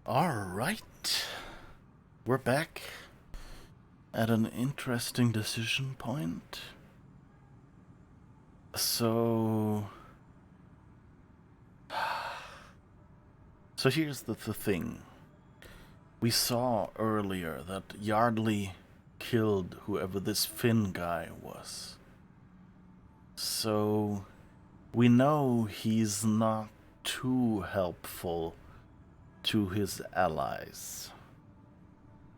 Alright. We're back at an interesting decision point. So here's the thing. We saw earlier that Yardley killed whoever this Finn guy was. So we know he's not too helpful to his allies.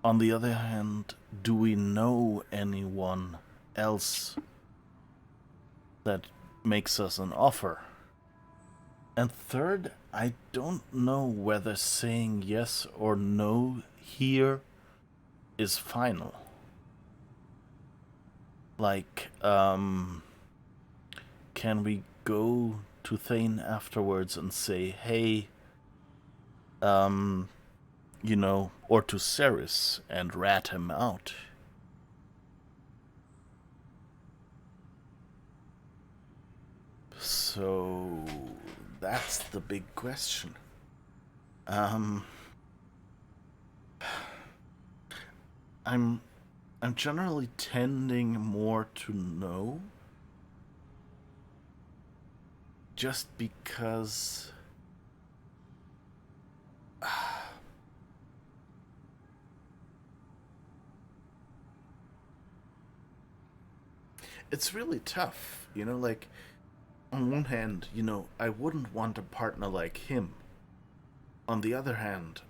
On the other hand, do we know anyone else that makes us an offer? And third, I don't know whether saying yes or no here is final. Like, can we go to Thane afterwards and say, hey, or to Ceres and rat him out? So that's the big question. I'm generally tending more to no, just because it's really tough, like, on one hand, I wouldn't want a partner like him. On the other hand,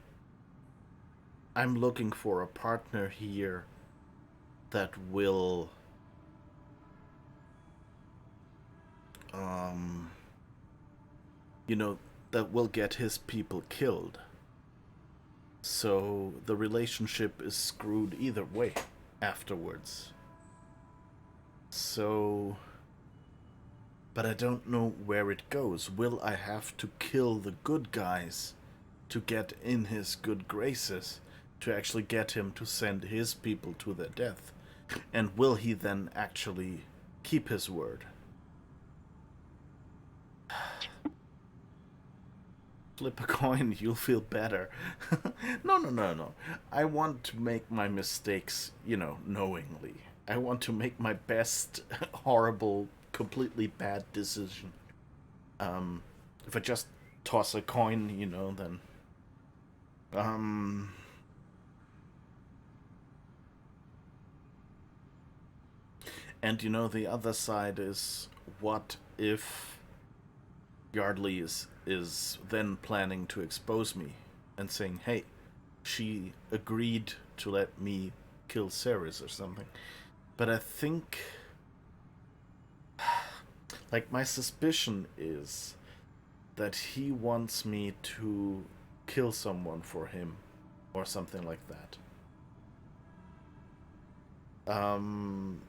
I'm looking for a partner here that will um that will get his people killed. So the relationship is screwed either way afterwards. So, but I don't know where it goes. Will I have to kill the good guys to get in his good graces, to actually get him to send his people to their death? And will he then actually keep his word? Flip a coin, you'll feel better. No. I want to make my mistakes, knowingly. I want to make my best horrible, completely bad decision. If I just toss a coin, then um and the other side is, what if Yardley is then planning to expose me and saying, hey, she agreed to let me kill Ceres or something. But I think, like, my suspicion is that he wants me to kill someone for him or something like that. And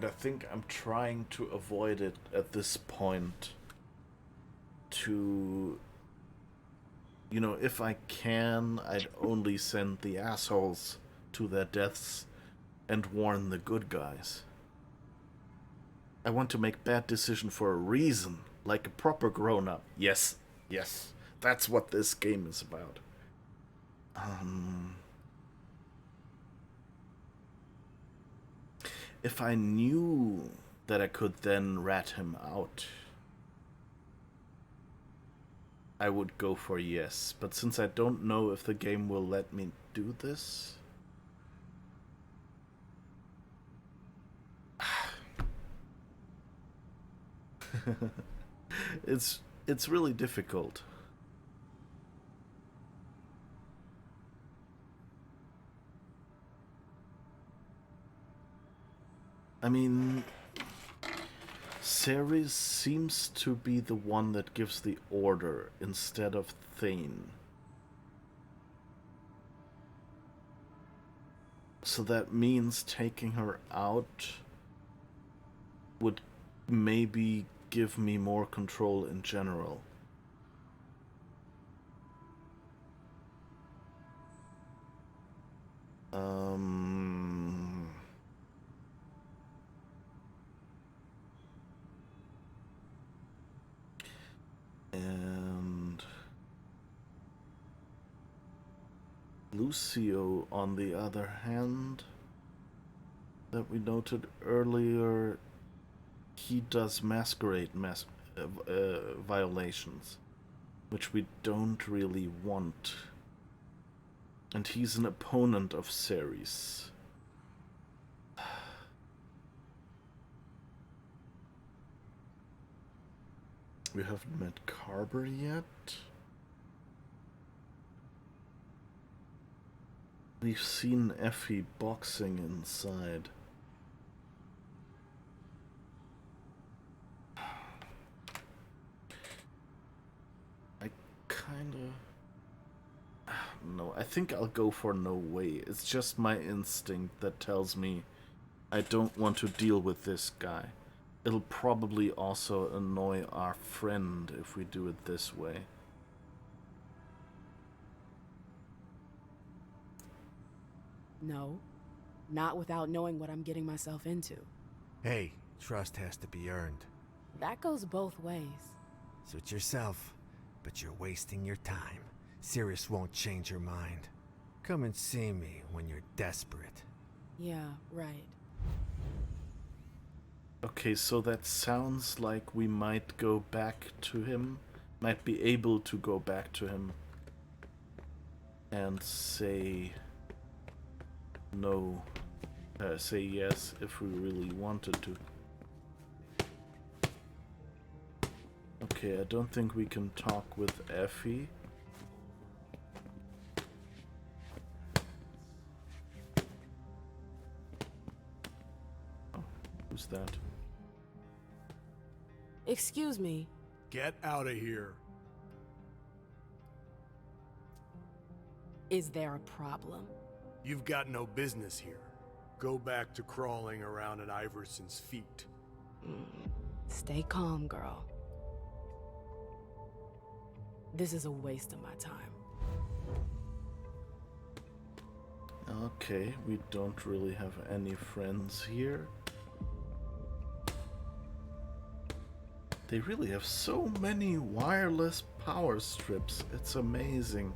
I think I'm trying to avoid it at this point. To, if I can, I'd only send the assholes to their deaths and warn the good guys. I want to make bad decision for a reason, like a proper grown-up. Yes, that's what this game is about. If I knew that I could then rat him out, I would go for yes. But since I don't know if the game will let me do this, it's really difficult. I mean, Ceres seems to be the one that gives the order instead of Thane. So that means taking her out would maybe give me more control in general. Um, Lucio, on the other hand, that we noted earlier, he does masquerade violations, which we don't really want. And he's an opponent of Ceres. We haven't met Carver yet. We've seen Effie boxing inside. I kinda... No, I think I'll go for no way. It's just my instinct that tells me I don't want to deal with this guy. It'll probably also annoy our friend if we do it this way. No, not without knowing what I'm getting myself into. Hey, trust has to be earned. That goes both ways. Suit yourself, but you're wasting your time. Sirius won't change her mind. Come and see me when you're desperate. Yeah, right. Okay, so that sounds like we might go back to him. Might be able to go back to him and say no. Say yes if we really wanted to. Okay, I don't think we can talk with Effie. Oh, who's that? Excuse me. Get out of here. Is there a problem? You've got no business here. Go back to crawling around at Iverson's feet. Stay calm, girl. This is a waste of my time. Okay, we don't really have any friends here. They really have so many wireless power strips. It's amazing.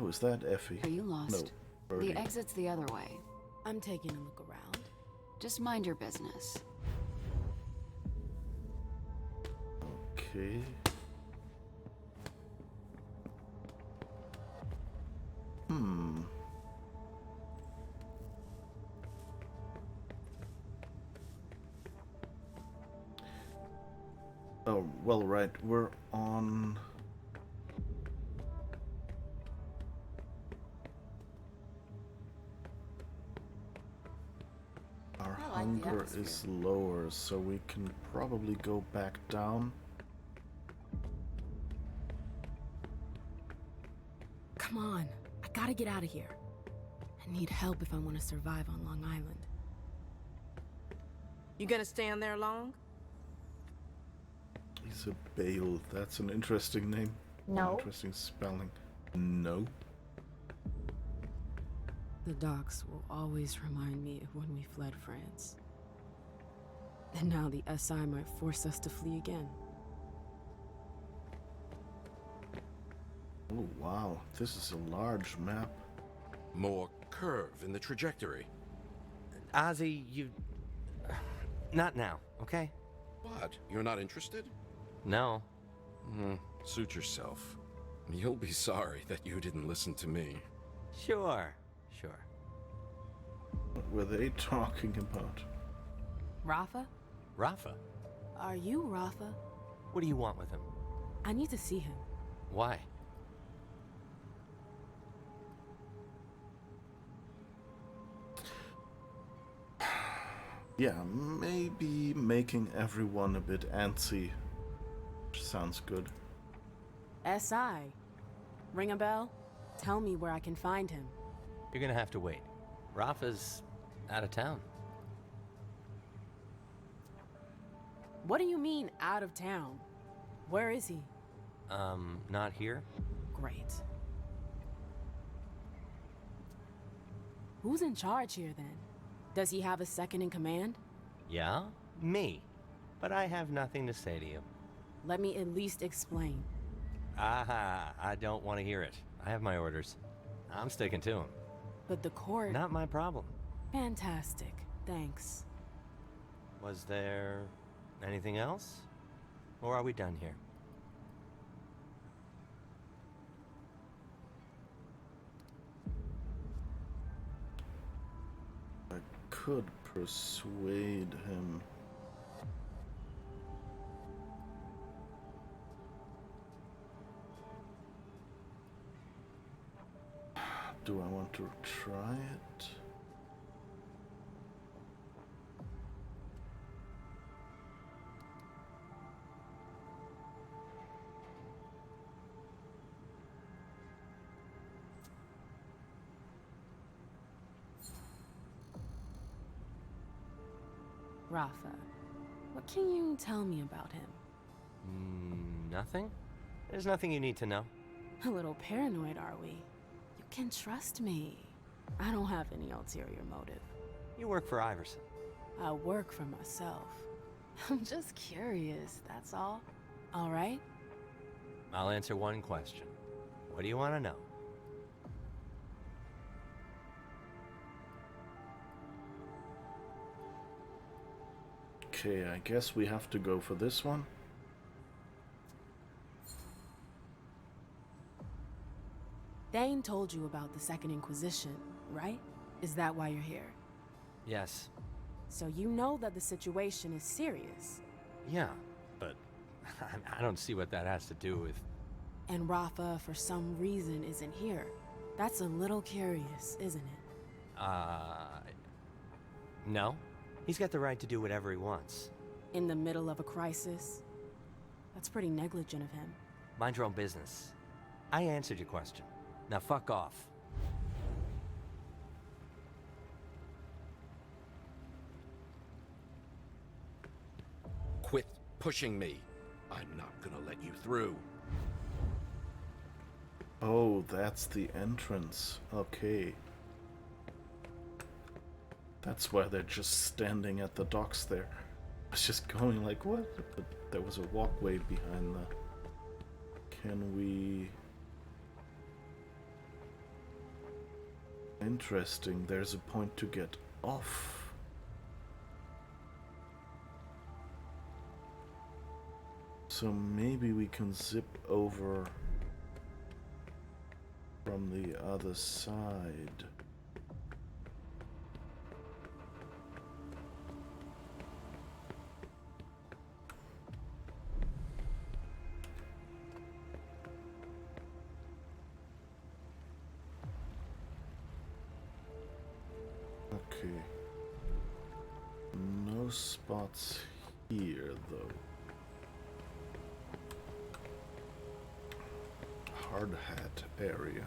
Oh, is that Effie? Are you lost? No, Birdie. The exit's the other way. I'm taking a look around. Just mind your business. Okay. Oh, well, right, we're on... Our hunger is lower, so we can probably go back down. Come on, I gotta get out of here. I need help if I want to survive on Long Island. You gonna stand there long? Isabelle, that's an interesting name. No. Interesting spelling. No. The docks will always remind me of when we fled France. And now the SI might force us to flee again. Oh, wow. This is a large map. More curve in the trajectory. Ozzy, you... Not now, okay? What? You're not interested? No. Suit yourself. You'll be sorry that you didn't listen to me. Sure. What were they talking about? Rafa? Rafa? Are you Rafa? What do you want with him? I need to see him. Why? Yeah, maybe making everyone a bit antsy. Sounds good. SI. Ring a bell? Tell me where I can find him. You're gonna have to wait. Rafa's out of town. What do you mean, out of town? Where is he? Not here? Great. Who's in charge here, then? Does he have a second in command? Yeah? Me. But I have nothing to say to you. Let me at least explain. I don't want to hear it. I have my orders. I'm sticking to them. But the court... Not my problem. Fantastic. Thanks. Was there anything else? Or are we done here? I could persuade him. Do I want to try it? Rafa, what can you tell me about him? Nothing? There's nothing you need to know. A little paranoid, are we? You can trust me. I don't have any ulterior motive. You work for Iverson. I work for myself. I'm just curious, that's all. All right? I'll answer one question. What do you want to know? Okay, I guess we have to go for this one. Dane told you about the Second Inquisition, right? Is that why you're here? Yes. So you know that the situation is serious. Yeah, but I don't see what that has to do with... And Rafa, for some reason, isn't here. That's a little curious, isn't it? No. He's got the right to do whatever he wants. In the middle of a crisis? That's pretty negligent of him. Mind your own business. I answered your question. Now fuck off. Quit pushing me. I'm not gonna let you through. Oh, that's the entrance. Okay. That's why they're just standing at the docks there. I was just going like, what? But there was a walkway behind the... Can we... Interesting, there's a point to get off. So maybe we can zip over from the other side. Okay. No spots here, though. Hard hat area.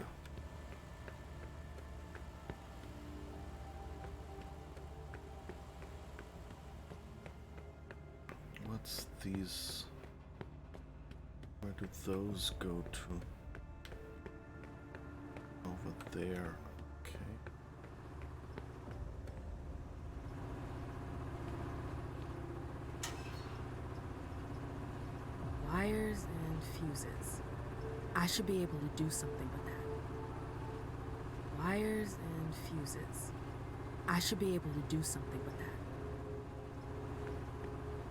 What's these? Where do those go to? Over there. Okay. Wires and fuses. I should be able to do something with that. Wires and fuses. I should be able to do something with that.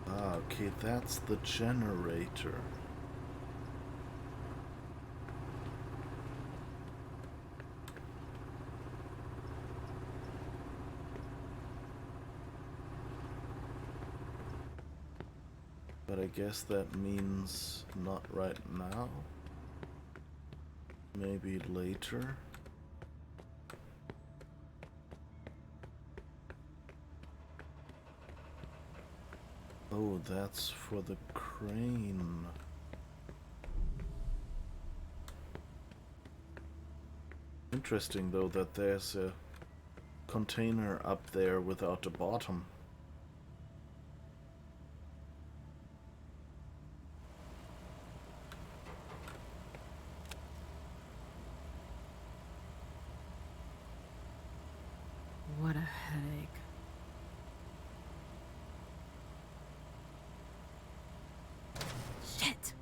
Ah, okay, that's the generator. But I guess that means not right now. Maybe later. Oh, that's for the crane. Interesting though that there's a container up there without a bottom. What a headache. Shit!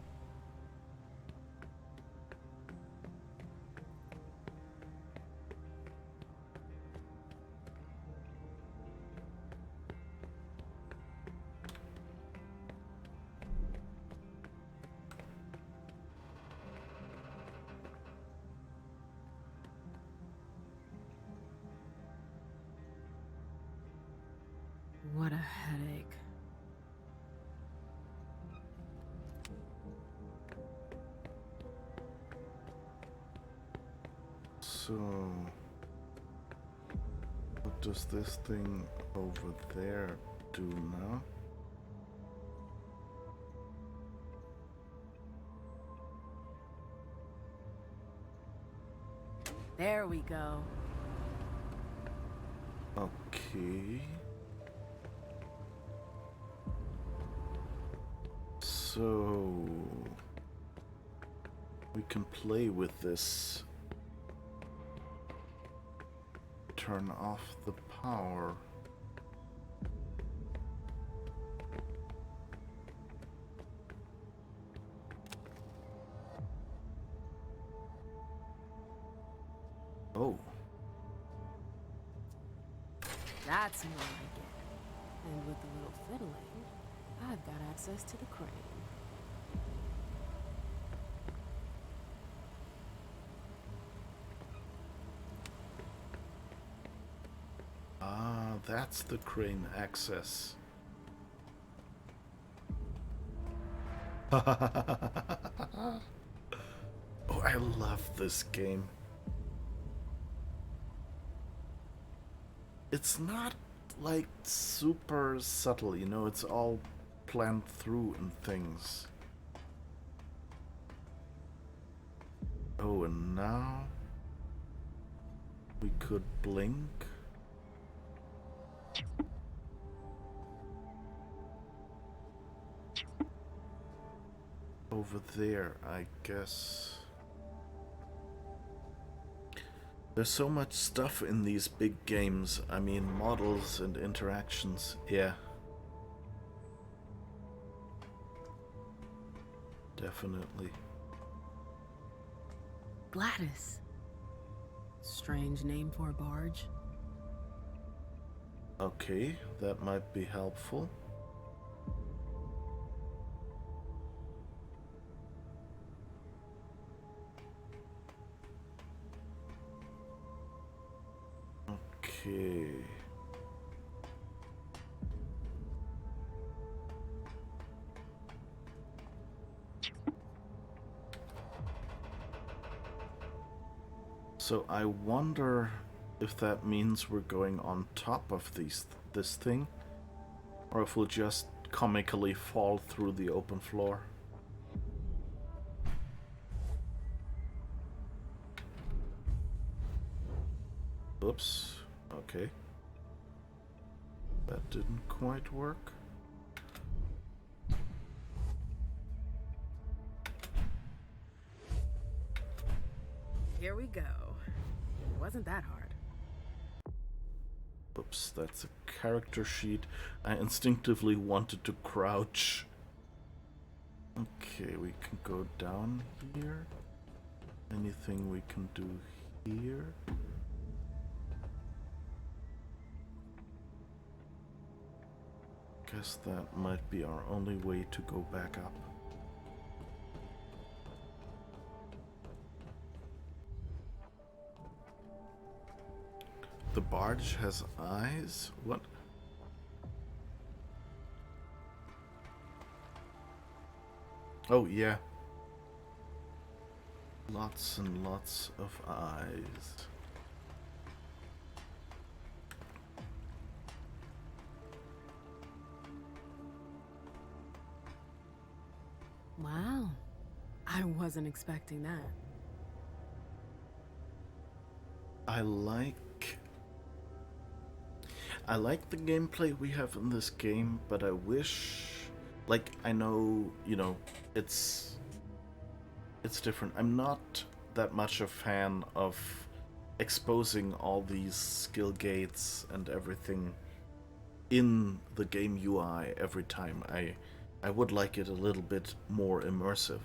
headache. So, what does this thing over there do now? There we go. Okay. So we can play with this. Turn off the power. Oh. That's more like it. And with a little fiddling, I've got access to the crane. Ah, that's the crane access. Oh, I love this game. It's not like super subtle, you know, it's all planned through and things. Oh, and now we could blink. Over there, I guess. There's so much stuff in these big games. I mean, models and interactions. Yeah. Definitely. Gladys. Strange name for a barge. Okay, that might be helpful. Okay. So I wonder if that means we're going on top of this thing, or if we'll just comically fall through the open floor. Oops. Okay. That didn't quite work. Here we go. It wasn't that hard. Oops, that's a character sheet. I instinctively wanted to crouch. Okay, we can go down here. Anything we can do here? Guess that might be our only way to go back up. The barge has eyes? What? Oh, yeah. Lots and lots of eyes. Wow. I wasn't expecting that. I like the gameplay we have in this game, but I wish, like, I know, you know, it's different. I'm not that much a fan of exposing all these skill gates and everything in the game UI every time. I would like it a little bit more immersive.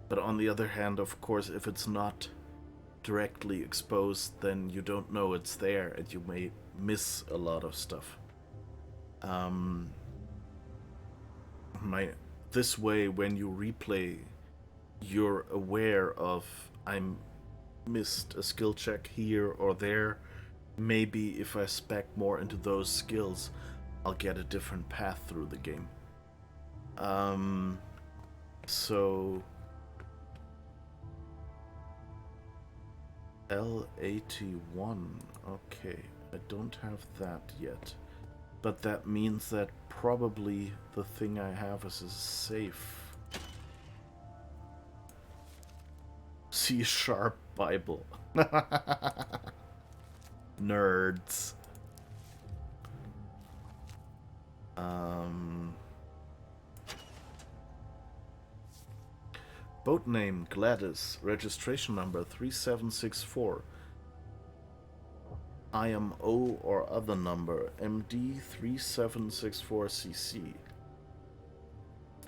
But on the other hand, of course, if it's not directly exposed, then you don't know it's there and you may miss a lot of stuff. This way, when you replay, you're aware of, I missed a skill check here or there. Maybe if I spec more into those skills, I'll get a different path through the game. So L81. Okay, I don't have that yet. But that means that probably the thing I have is a safe. C# Bible. Nerds. Boat name Gladys, registration number 3764. IMO or other number MD3764CC.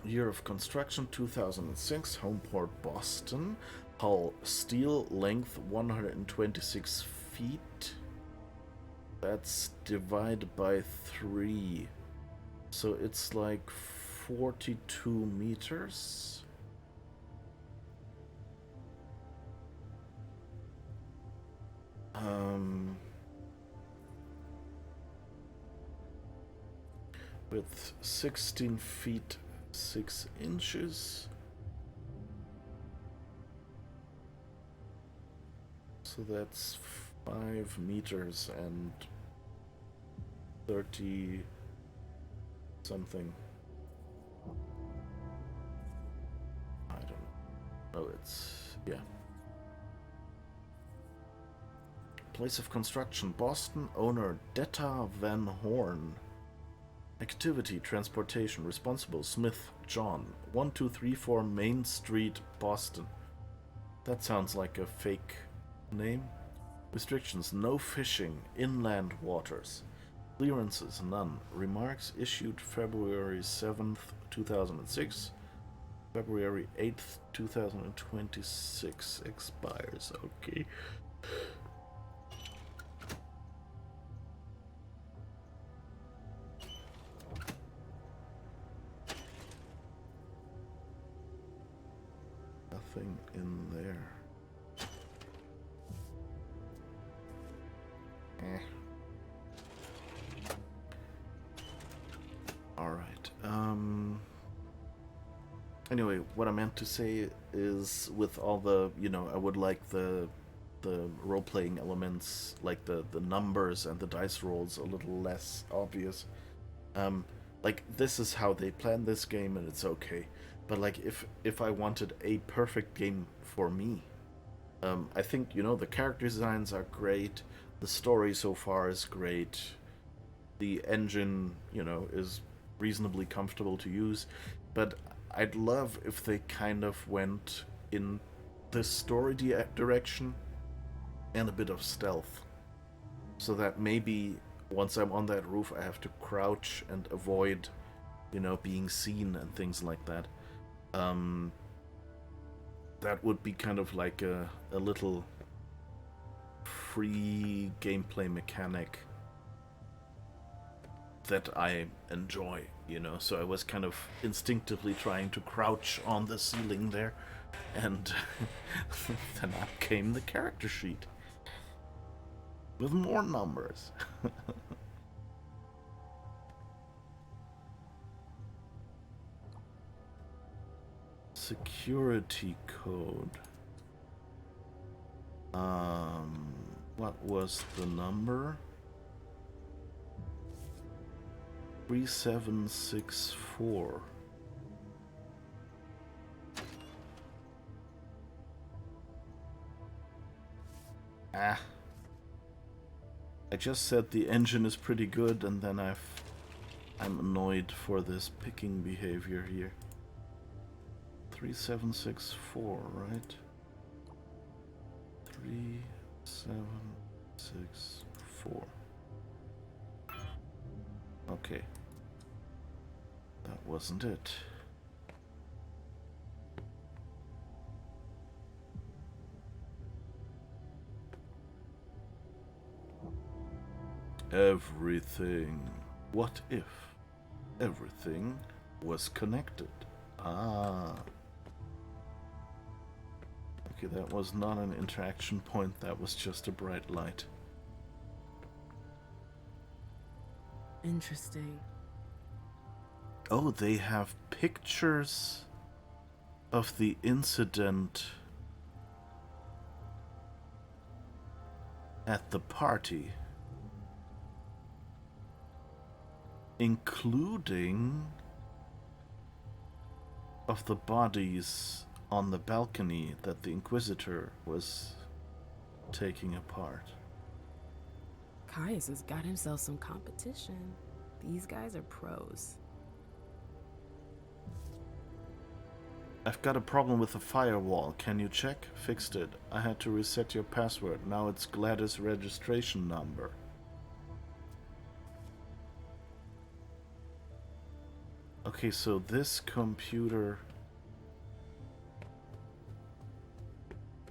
Year of construction 2006, home port Boston. Hull steel, length 126 feet. That's divided by 3. So it's like 42 meters. With 16 feet 6 inches. So that's 5 meters and 30 something. I don't know. Oh, it's, yeah. Place of construction, Boston. Owner, Detta Van Horn. Activity, transportation. Responsible, Smith, John. 1234 Main Street, Boston. That sounds like a fake name. Restrictions, no fishing, inland waters. Clearances, none. Remarks issued February 7th, 2006. February 8th, 2026. Expires, okay. Nothing in there. Alright. Anyway, what I meant to say is with all the, you know, I would like the role-playing elements, like the numbers and the dice rolls a little less obvious. Like, this is how they plan this game and it's okay. But like, if I wanted a perfect game for me, I think, you know, the character designs are great, the story so far is great, the engine, you know, is reasonably comfortable to use, but I'd love if they kind of went in the story direction and a bit of stealth, so that maybe once I'm on that roof I have to crouch and avoid, you know, being seen and things like that. That would be kind of like a little free gameplay mechanic that I enjoy, you know. So I was kind of instinctively trying to crouch on the ceiling there, and then up came the character sheet with more numbers. Security code. What was the number? 3764. I just said the engine is pretty good, and then I'm annoyed for this picking behavior here. 3764, right? 3764. Okay. That wasn't it. Everything. What if everything was connected? Ah. Okay, that was not an interaction point, that was just a bright light. Interesting. Oh, they have pictures of the incident at the party, including of the bodies on the balcony that the Inquisitor was taking apart. Caius has got himself some competition. These guys are pros. I've got a problem with the firewall. Can you check? Fixed it. I had to reset your password. Now it's Gladys' registration number. Okay, so this computer...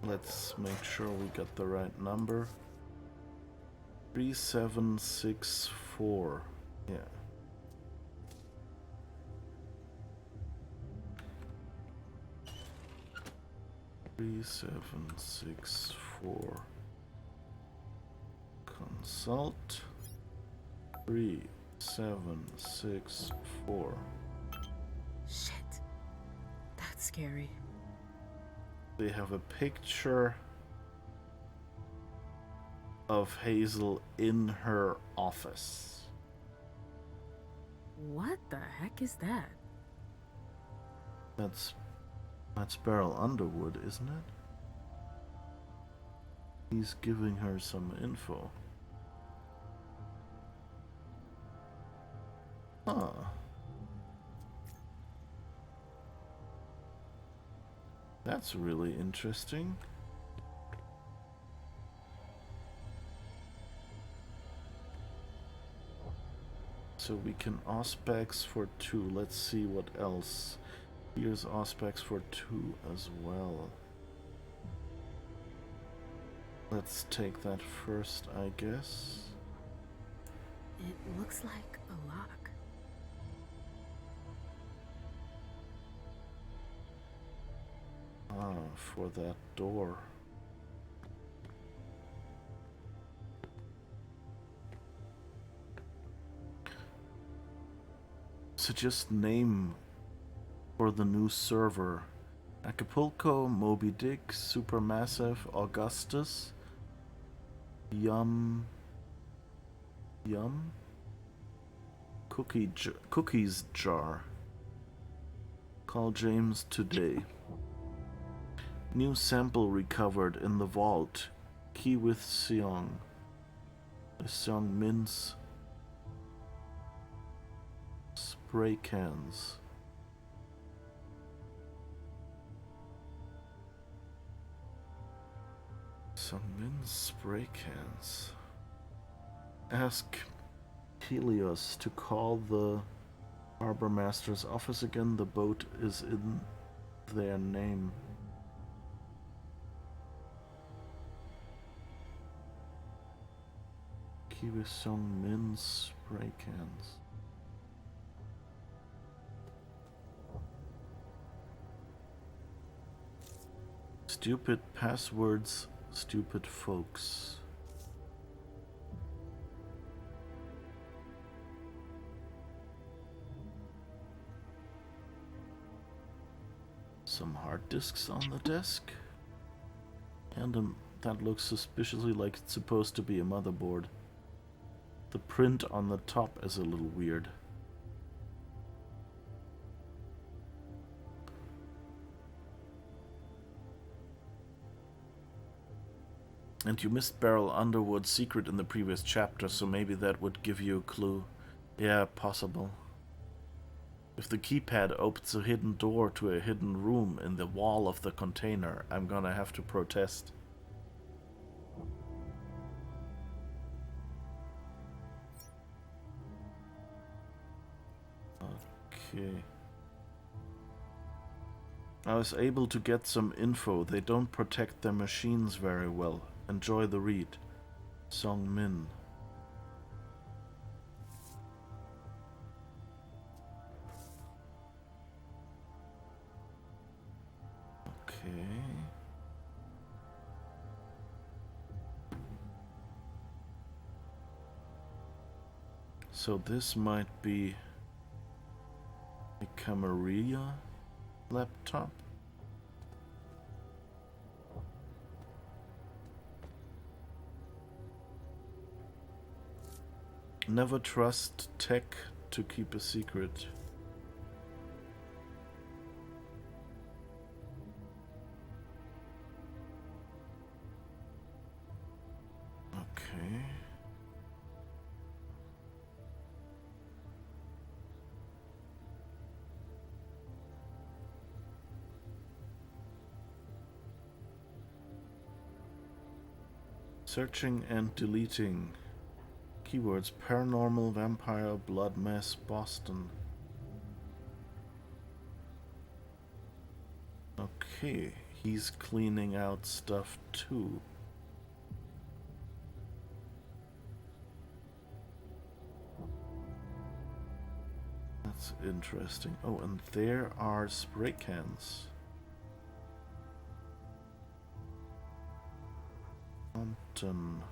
Let's make sure we got the right number. 3764. Yeah. Three, 764. Consult. 3764. Shit. That's scary. They have a picture of Hazel in her office. What the heck is that? That's Beryl Underwood, isn't it? He's giving her some info. Huh. That's really interesting. So we can auspex for 2. Let's see what else. Here's auspex for 2 as well. Let's take that first, I guess. It looks like a lock. Ah, for that door. Suggest name for the new server. Acapulco, Moby Dick, Supermassive, Augustus, Yum, Cookies Jar. Call James today. New sample recovered in the vault. Key with Seong. The Seong mints. Spray cans. Some men's spray cans. Ask Helios to call the harbor master's office again. The boat is in their name. Kiwisong men's spray cans. Stupid passwords. Stupid folks. Some hard disks on the desk. And that looks suspiciously like it's supposed to be a motherboard. The print on the top is a little weird. And you missed Beryl Underwood's secret in the previous chapter, so maybe that would give you a clue. Yeah, possible. If the keypad opens a hidden door to a hidden room in the wall of the container, I'm gonna have to protest. Okay. I was able to get some info. They don't protect their machines very well. Enjoy the read. Song Min. Okay. So this might be a Camarilla laptop. Never trust tech to keep a secret. Okay. Searching and deleting. Keywords: paranormal, vampire, blood mess, Boston. Okay, he's cleaning out stuff too. That's interesting. Oh, and there are spray cans. Mountain.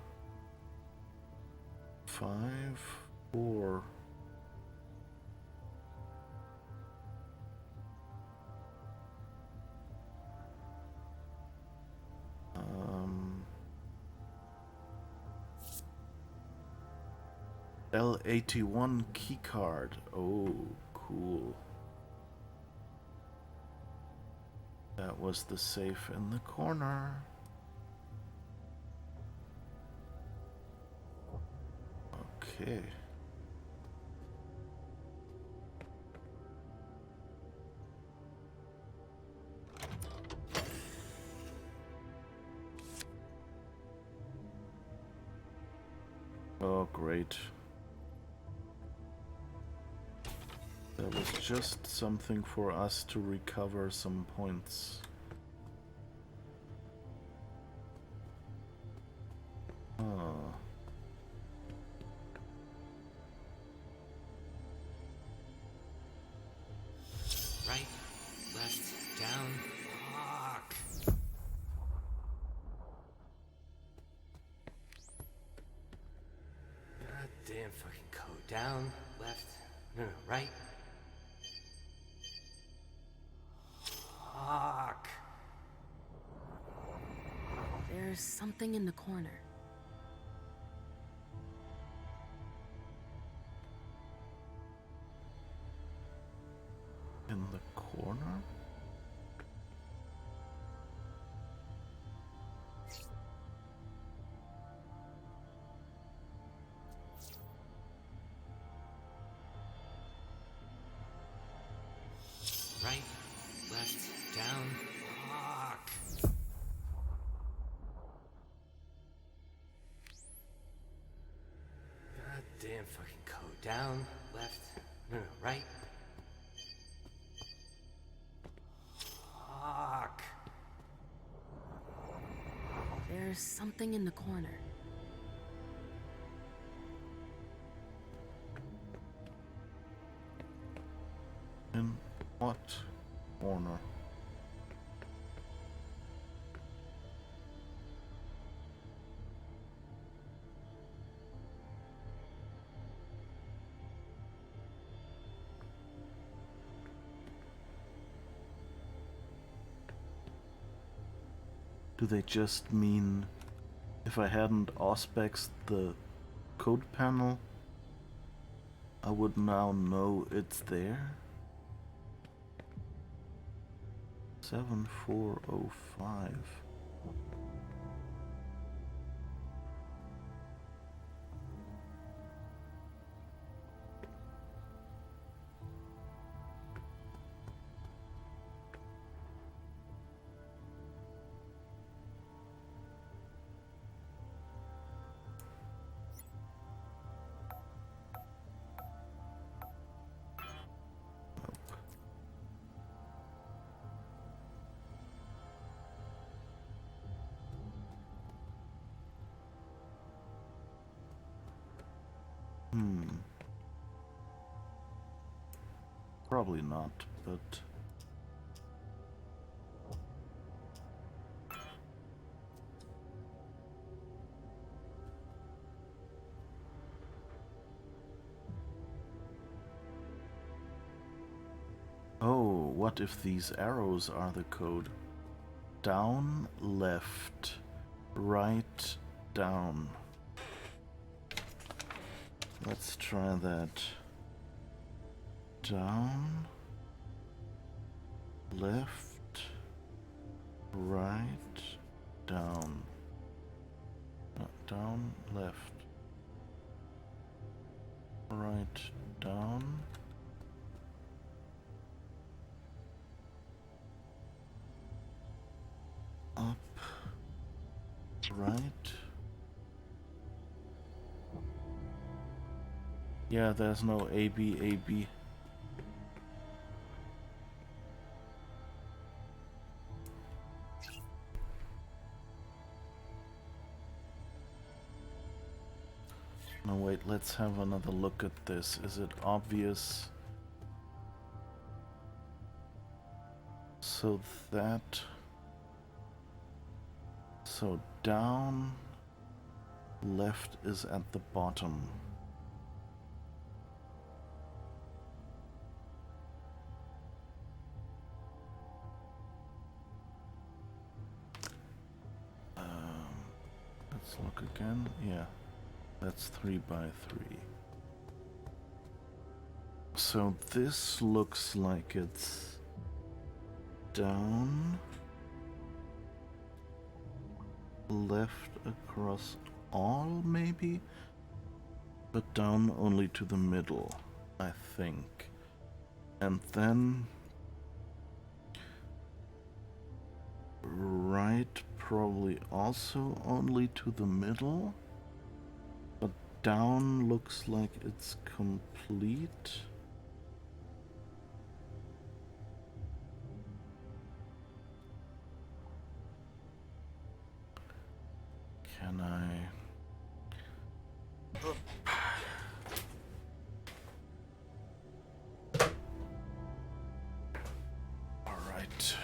5, 4. L81 keycard. Oh, cool. That was the safe in the corner. Okay. Oh, great. That was just something for us to recover some points. Ah. Right, left, down. Fuck. God damn fucking code. Down, left, no, right. Fuck. There's something in the corner. In the corner? Right, left, down. Fuck. God damn fucking code. Down, left, no, right. Fuck. There's something in the corner. In what corner? Do they just mean if I hadn't auspex the code panel, I would now know it's there? 7405. Probably not, but... what if these arrows are the code? Down, left, right, down. Let's try that. Down, left, right, down. Down, left, right, down. Up, right. Yeah, there's no A, B, A, B. No, wait, let's have another look at this. Is it obvious? So that... So down, left is at the bottom. Let's look again. Yeah, that's 3 by 3. So this looks like it's down, left across all, maybe? But down only to the middle, I think. And then right, probably also only to the middle. But down looks like it's complete. Can I... Alright.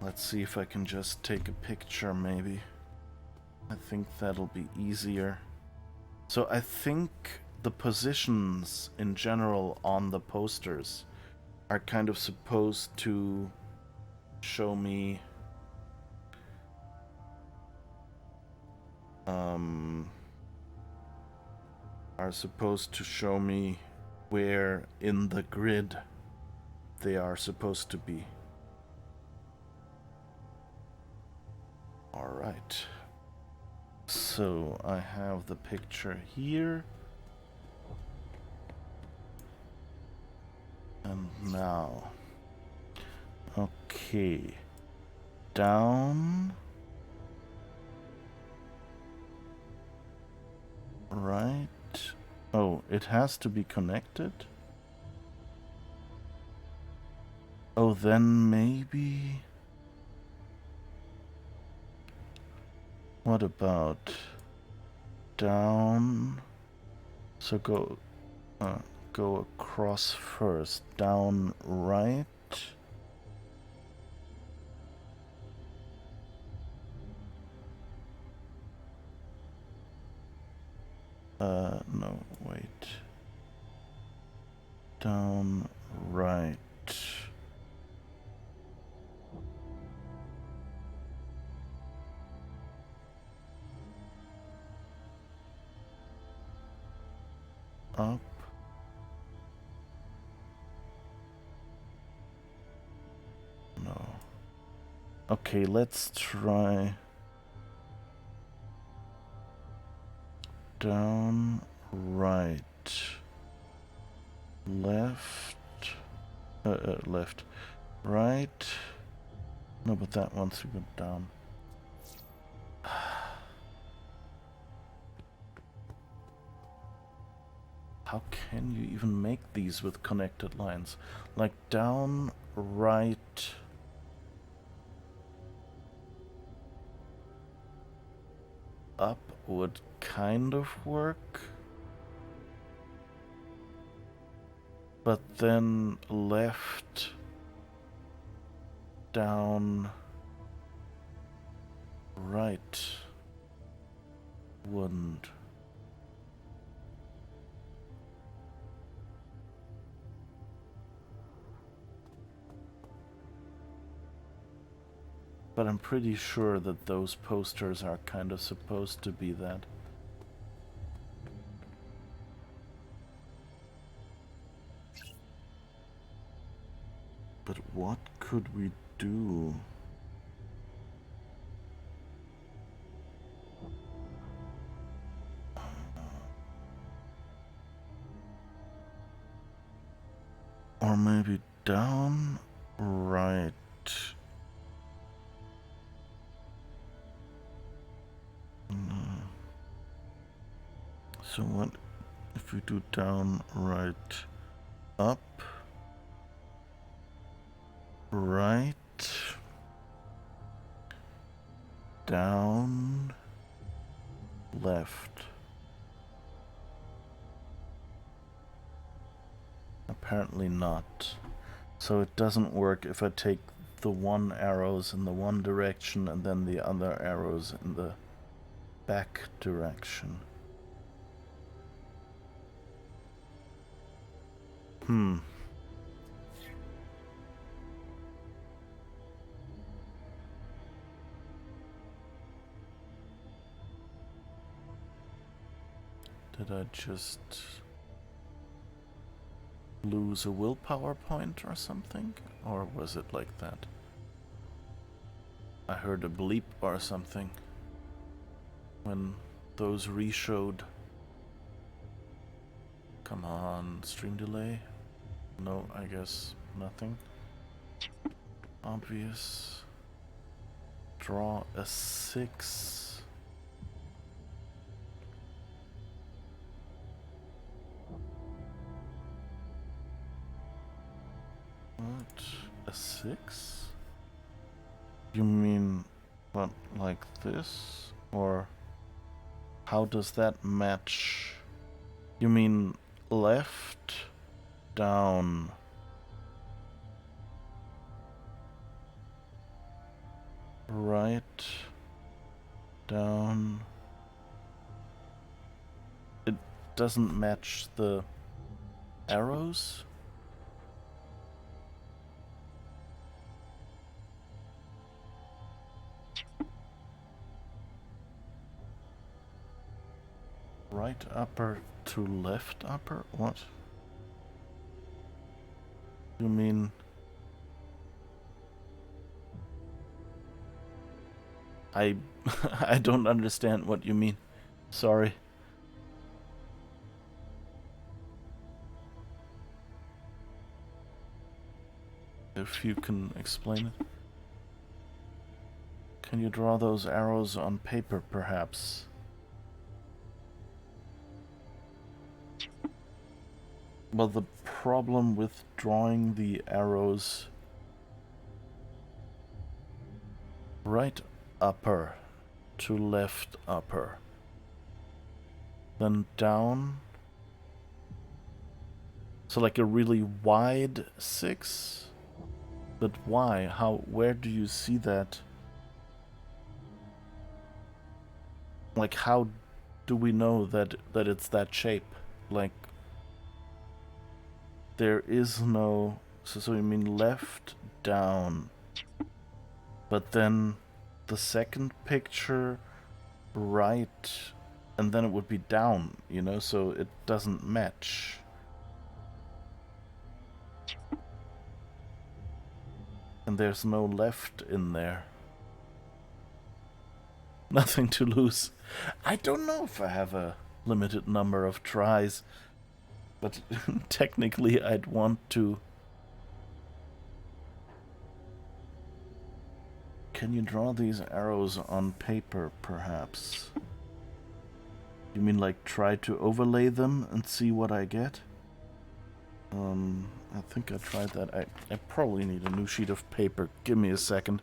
Let's see if I can just take a picture, maybe. I think that'll be easier. So I think the positions in general on the posters are kind of supposed to show me where in the grid they are supposed to be. Alright. So I have the picture here. And now. Okay. Down. Right. Oh, it has to be connected? Oh, then maybe... What about down? So go across first. Down, right. No, wait. Down, right. Up. No. Okay, let's try down, right, left, left, right. No, but that wants to go down. How can you even make these with connected lines? Like down, right. Up would kind of work. But then left, down, right wouldn't. But I'm pretty sure that those posters are kind of supposed to be that. But what could we do? Or maybe down, right. So what if we do down, right, up, right, down, left. Apparently not. So it doesn't work if I take the one arrows in the one direction and then the other arrows in the back direction. Did I just lose a willpower point or something? Or was it like that? I heard a bleep or something when those re-showed. Come on, stream delay? No, I guess nothing. Obvious. Draw a 6. What? A 6? You mean, what, like this? Or how does that match? You mean left, down, right, down. It doesn't match the arrows? Right upper to left upper? What? You mean... I don't understand what you mean. Sorry. If you can explain it. Can you draw those arrows on paper, perhaps? Well, the problem with drawing the arrows right upper to left upper, then down, so like a really wide 6, but why? How? Where do you see that? Like, how do we know that it's that shape? Like, there is no... So you mean left, down, but then the second picture right, and then it would be down, you know, so it doesn't match. And there's no left in there. Nothing to lose. I don't know if I have a limited number of tries, but technically I'd want to. Can you draw these arrows on paper, perhaps? You mean like try to overlay them and see what I get? I think I tried that. I probably need a new sheet of paper. Give me a second.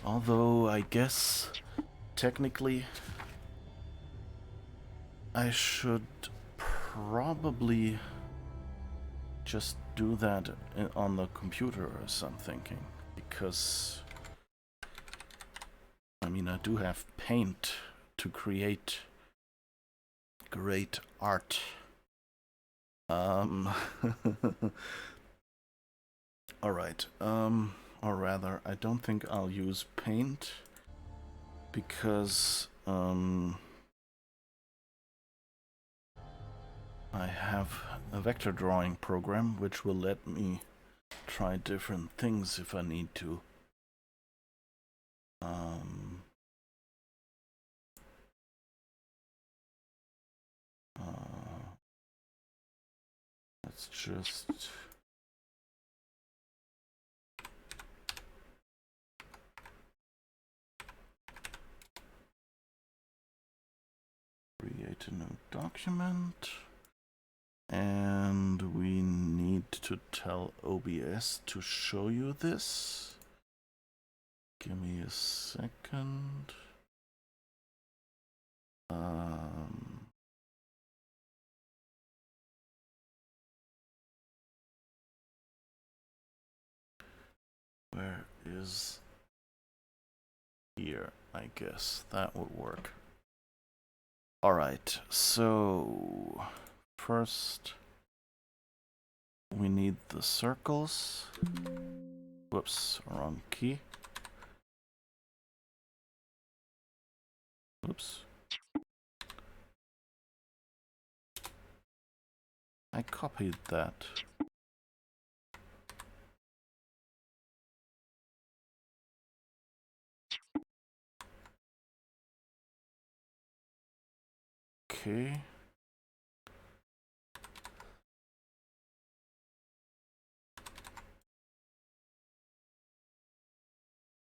Although, I guess, technically, I should probably just do that on the computer or something, because I mean, I do have paint to create great art. Alright, or rather, I don't think I'll use paint because I have a vector drawing program which will let me try different things if I need to. Let's just create a new document, and we need to tell OBS to show you this. Give me a second. Where is here? I guess that would work. Alright, so first we need the circles. Whoops, wrong key. Oops. I copied that. Okay.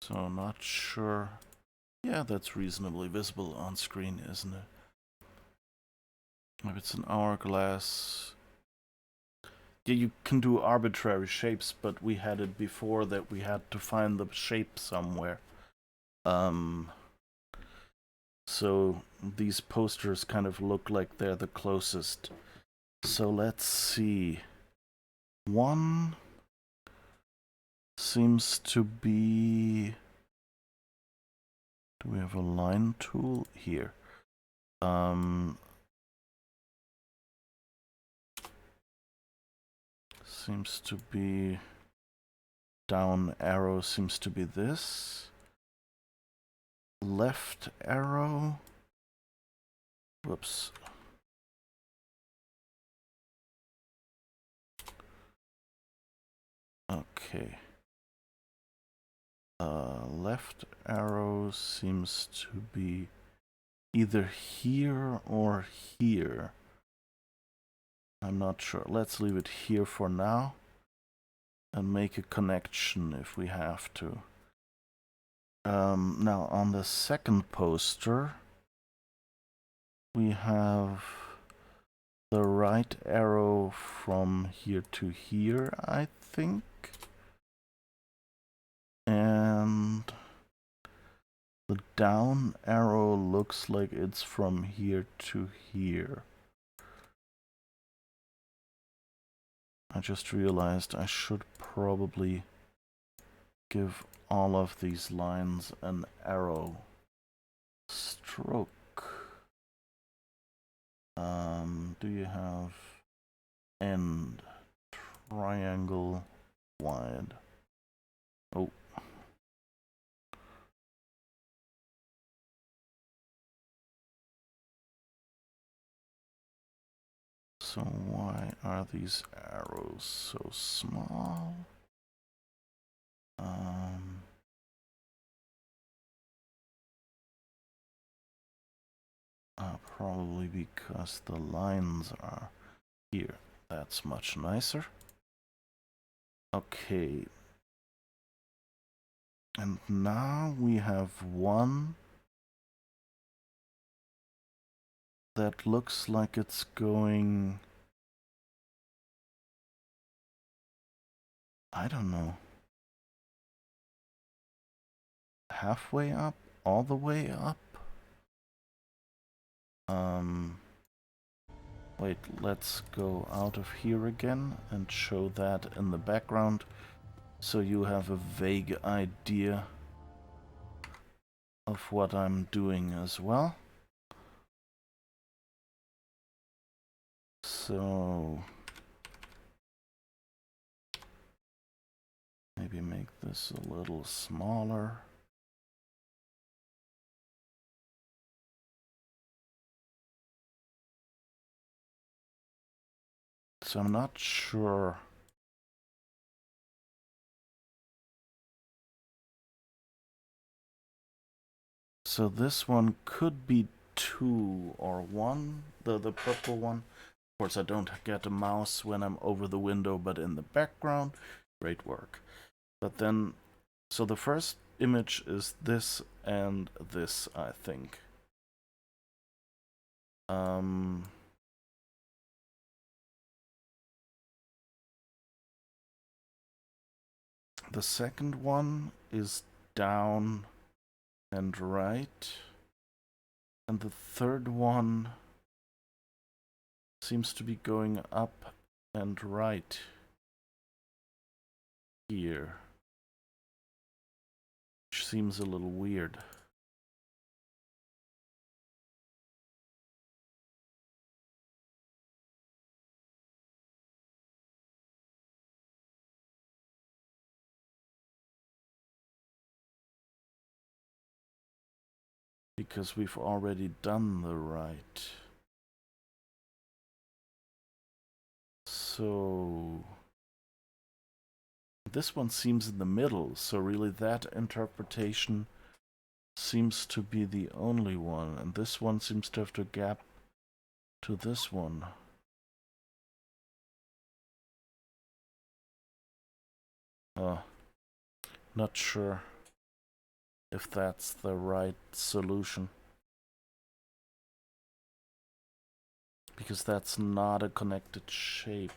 So not sure. Yeah, that's reasonably visible on screen, isn't it? If it's an hourglass. Yeah, you can do arbitrary shapes, but we had it before that we had to find the shape somewhere. So these posters kind of look like they're the closest. So let's see. One seems to be... Do we have a line tool? Here. Seems to be... Down arrow seems to be this. Left arrow... Whoops. Okay. Left arrow seems to be either here or here. I'm not sure. Let's leave it here for now and make a connection if we have to. Now on the second poster we have the right arrow from here to here, I think. And the down arrow looks like it's from here to here. I just realized I should probably give all of these lines an arrow stroke. Do you have end triangle wide? Oh. So why are these arrows so small? Probably because the lines are here. That's much nicer. Okay. And now we have one that looks like it's going... I don't know. Halfway up? All the way up? Wait, let's go out of here again and show that in the background so you have a vague idea of what I'm doing as well. So maybe make this a little smaller. So I'm not sure. So this one could be 2 or 1, the purple one. Of course I don't get a mouse when I'm over the window, but in the background, great work. But then, so the first image is this and this, I think. The second one is down and right. And the third one seems to be going up and right here. Which seems a little weird. Because we've already done the right. So this one seems in the middle, so really that interpretation seems to be the only one, and this one seems to have to gap to this one. Not sure if that's the right solution. Because that's not a connected shape.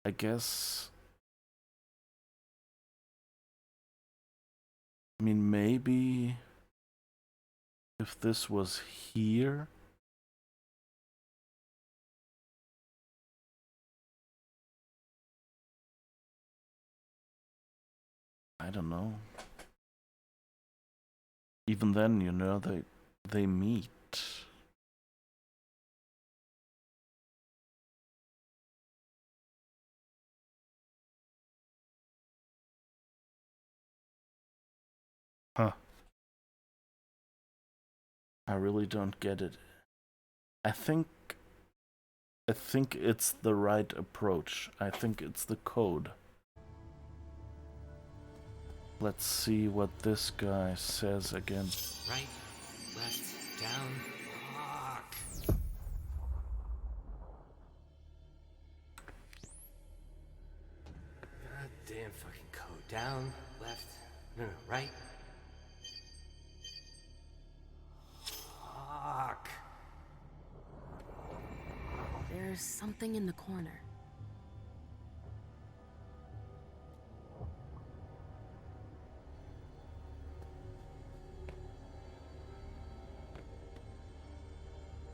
I guess... I mean, maybe... if this was here... I don't know. Even then, you know, they meet. Huh. I really don't get it. I think it's the right approach. I think it's the code. Let's see what this guy says again. Right, left, down. Fuck. God damn fucking code. Down, left, no, right. Fuck. There's something in the corner.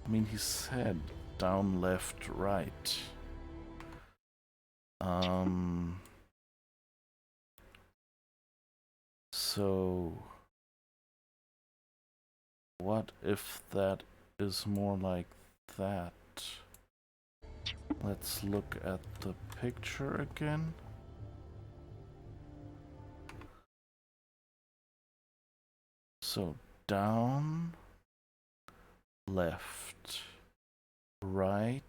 I mean, he said down, left, right. So what if that is more like that? Let's look at the picture again. So down, left, right.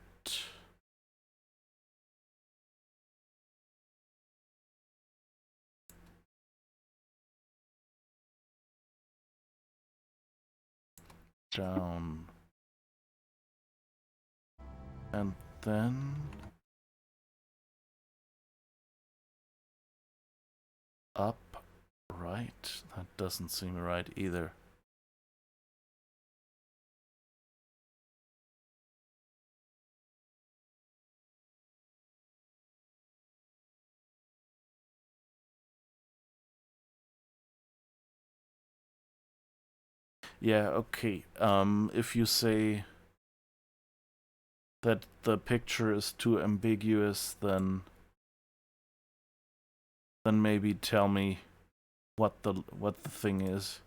Down. And then up, right. That doesn't seem right either. Yeah, okay. If you say that the picture is too ambiguous, then maybe tell me what the thing is.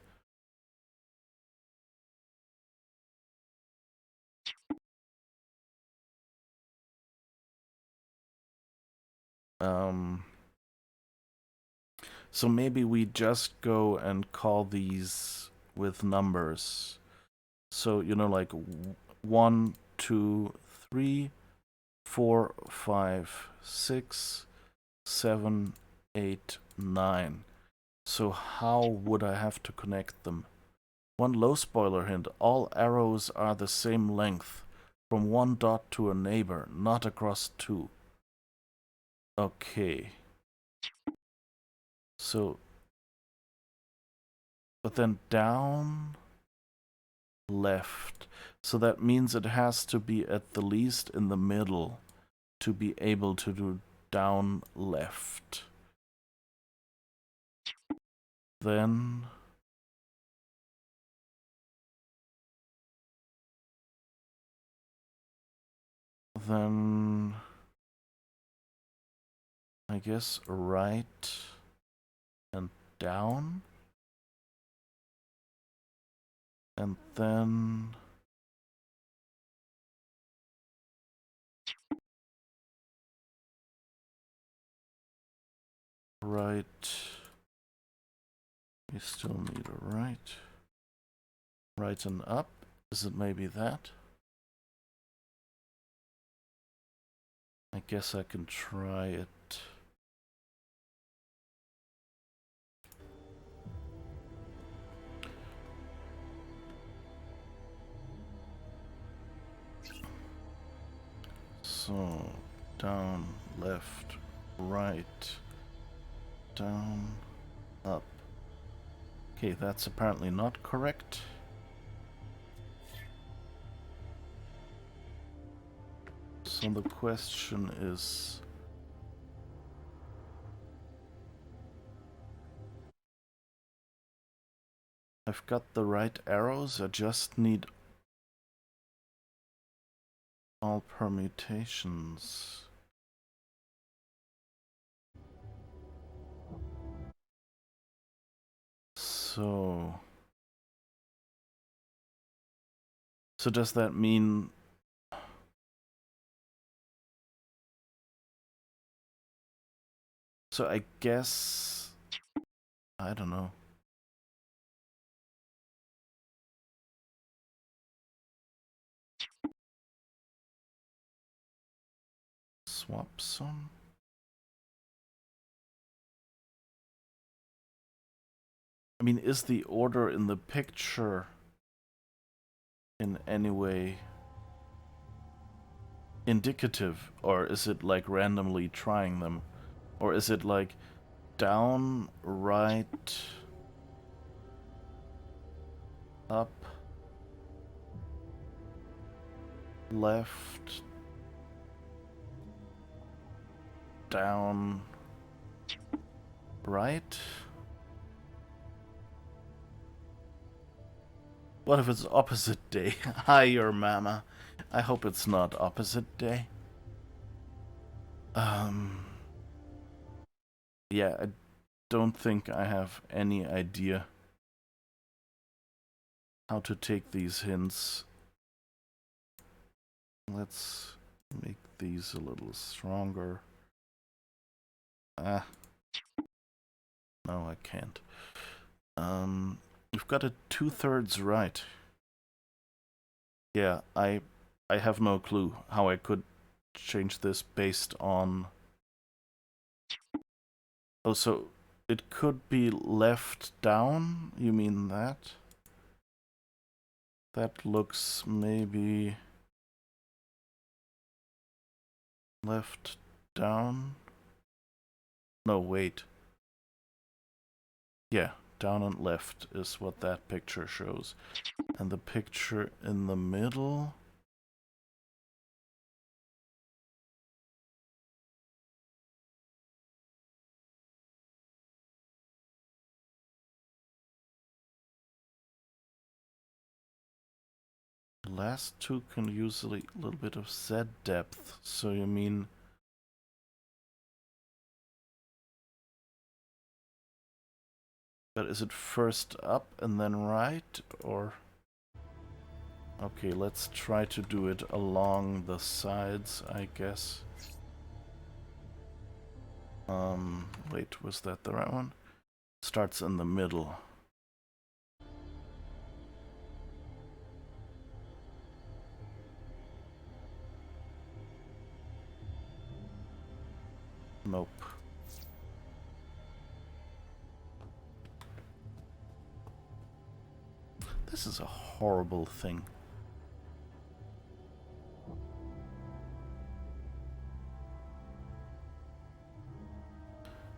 So maybe we just go and call these with numbers. So, you know, like 1, 2, 3, 4, 5, 6, 7, 8, 9. So how would I have to connect them? One low spoiler hint, all arrows are the same length, from one dot to a neighbor, not across two. Okay. So, but then down, left. So that means it has to be at the least in the middle to be able to do down, left. Then I guess right and down. And then right. We still need a right. Right and up. Is it maybe that? I guess I can try it. So, down, left, right, down, up. Okay, that's apparently not correct. So the question is... I've got the right arrows, I just need all permutations. So does that mean... So I guess... I don't know. Swansong? I mean, is the order in the picture in any way indicative, or is it like randomly trying them? Or is it like down, right, up, left, down, right? What if it's opposite day? Hi, your mama. I hope it's not opposite day. Yeah, I don't think I have any idea how to take these hints. Let's make these a little stronger. No, I can't. We've got a 2/3 right. Yeah, I have no clue how I could change this based on... Oh, so it could be left down? You mean that? That looks maybe... left down? No, wait. Yeah, down and left is what that picture shows. And the picture in the middle... The last two can use a little bit of Z depth, so you mean... But is it first up and then right, or... Okay, let's try to do it along the sides, I guess. Wait, was that the right one? Starts in the middle. Nope. This is a horrible thing.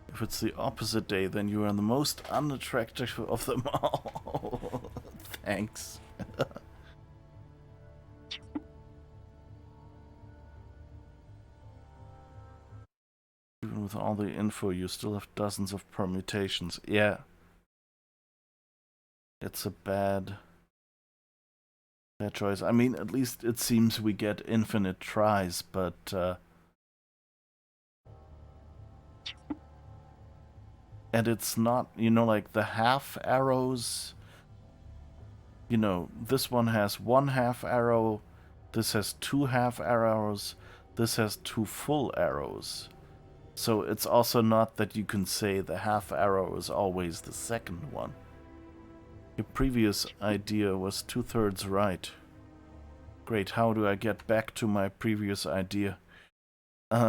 If it's the opposite day, then you are the most unattractive of them all. Thanks. Even with all the info, you still have dozens of permutations. Yeah. It's a bad choice. I mean, at least it seems we get infinite tries, but... and it's not, you know, like the half arrows. You know, this one has one half arrow, this has two half arrows, this has two full arrows. So it's also not that you can say the half arrow is always the second one. Your previous idea was 2/3 right. Great, how do I get back to my previous idea? I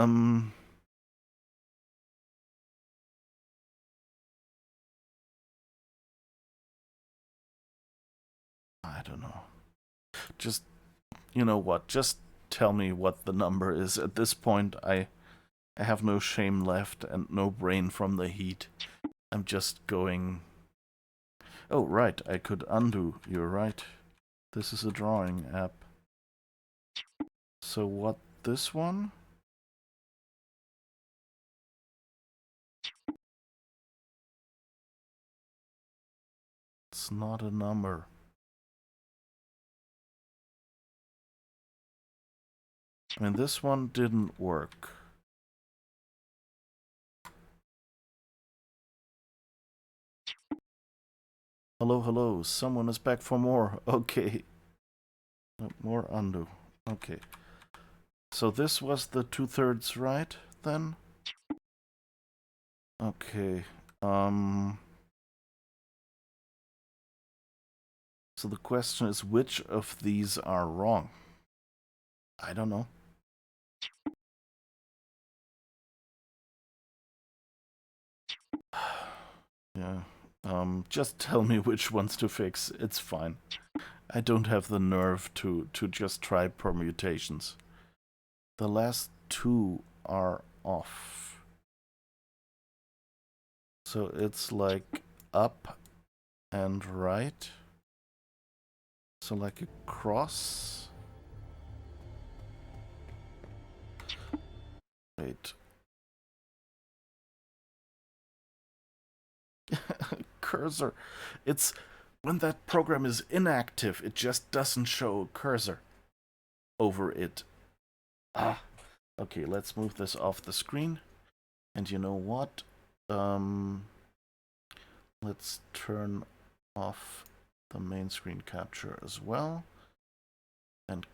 don't know. Just, you know what, just tell me what the number is. At this point, I have no shame left and no brain from the heat. I'm just going... Oh, right, I could undo. You're right. This is a drawing app. So what, this one? It's not a number. I mean, this one didn't work. Hello, hello, someone is back for more. Okay. More undo. Okay. So this was the 2/3 right, then? Okay. So the question is, which of these are wrong? I don't know. Yeah. Just tell me which ones to fix. It's fine. I don't have the nerve to just try permutations. The last two are off. So it's like up and right. So like a cross. Wait. Cursor. It's when that program is inactive, it just doesn't show a cursor over it. Ah. Okay, let's move this off the screen. And you know what? Let's turn off the main screen capture as well. And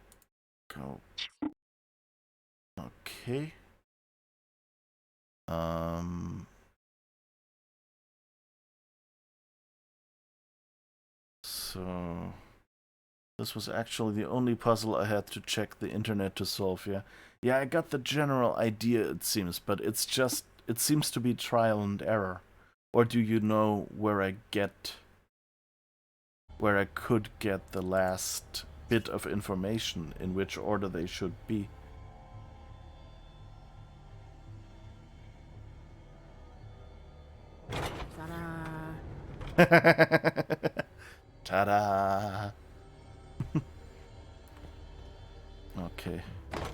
go. Okay. So this was actually the only puzzle I had to check the internet to solve, yeah. Yeah, I got the general idea, it seems, but it's just, it seems to be trial and error. Or do you know where I could get the last bit of information, in which order they should be? Ta-da! Okay.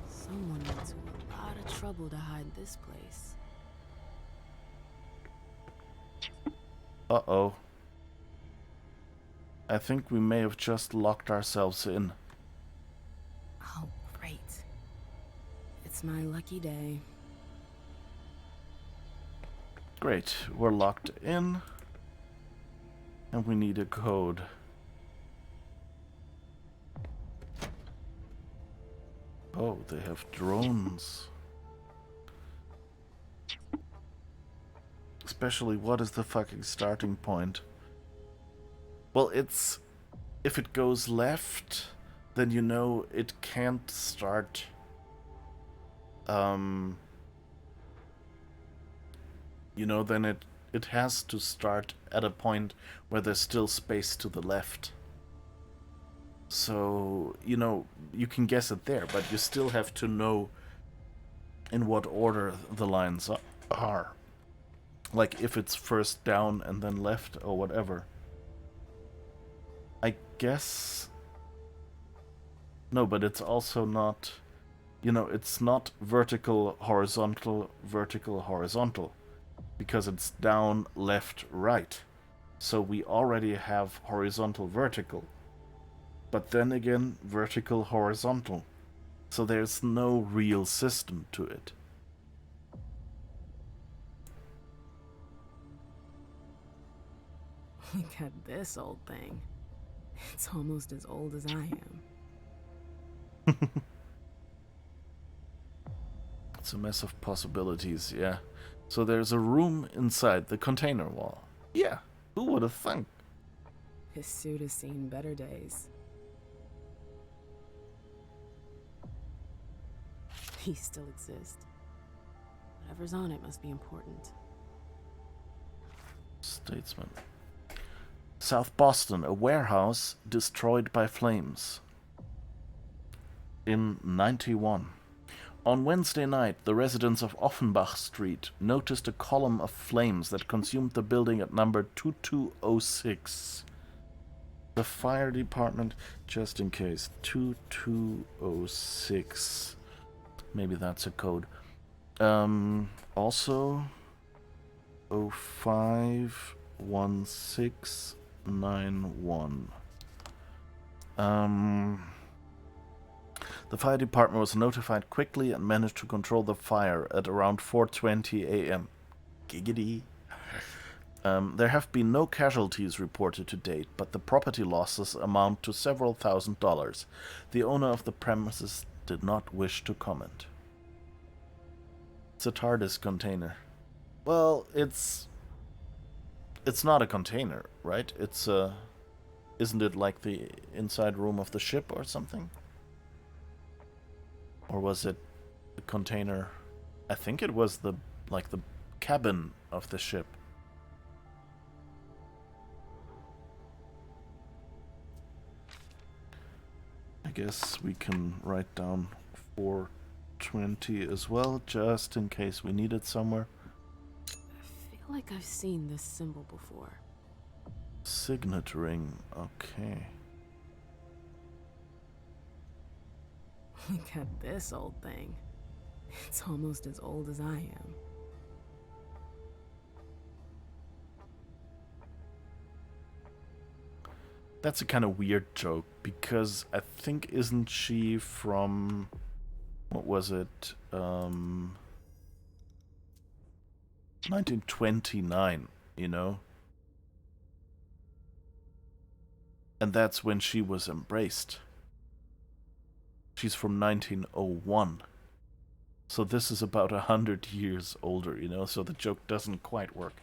Someone went to a lot of trouble to hide this place. Uh-oh. I think we may have just locked ourselves in. It's my lucky day. Great, we're locked in. And we need a code. Oh, they have drones. Especially, what is the fucking starting point? Well, it's... if it goes left, then you know it can't start... you know, then it has to start at a point where there's still space to the left. So, you know, you can guess it there, but you still have to know in what order the lines are. Like, if it's first down and then left or whatever. I guess... no, but it's also not... you know, it's not vertical, horizontal, vertical, horizontal. Because it's down, left, right. So we already have horizontal, vertical. But then again, vertical, horizontal. So there's no real system to it. Look at this old thing. It's almost as old as I am. It's a mess of possibilities, yeah. So there's a room inside the container wall. Yeah, who would have thunk? His suit has seen better days. He still exists. Whatever's on it must be important. Statesman. South Boston, a warehouse destroyed by flames. In 91. On Wednesday night, the residents of Offenbach Street noticed a column of flames that consumed the building at number 2206. The fire department, just in case, 2206. Maybe that's a code. Also, 051691. The fire department was notified quickly and managed to control the fire at around 4:20 a.m. Giggity. There have been no casualties reported to date, but the property losses amount to several $1,000s. The owner of the premises did not wish to comment. It's a TARDIS container. Well, it's not a container, right? It's isn't it like the inside room of the ship or something? Or was it a container? I think it was the cabin of the ship. I guess we can write down 420 as well, just in case we need it somewhere. I feel like I've seen this symbol before. Signet ring, okay. Look at this old thing. It's almost as old as I am. That's a kind of weird joke, because I think, isn't she from... what was it? 1929, you know? And that's when she was embraced. She's from 1901. So this is about 100 years older, you know? So the joke doesn't quite work.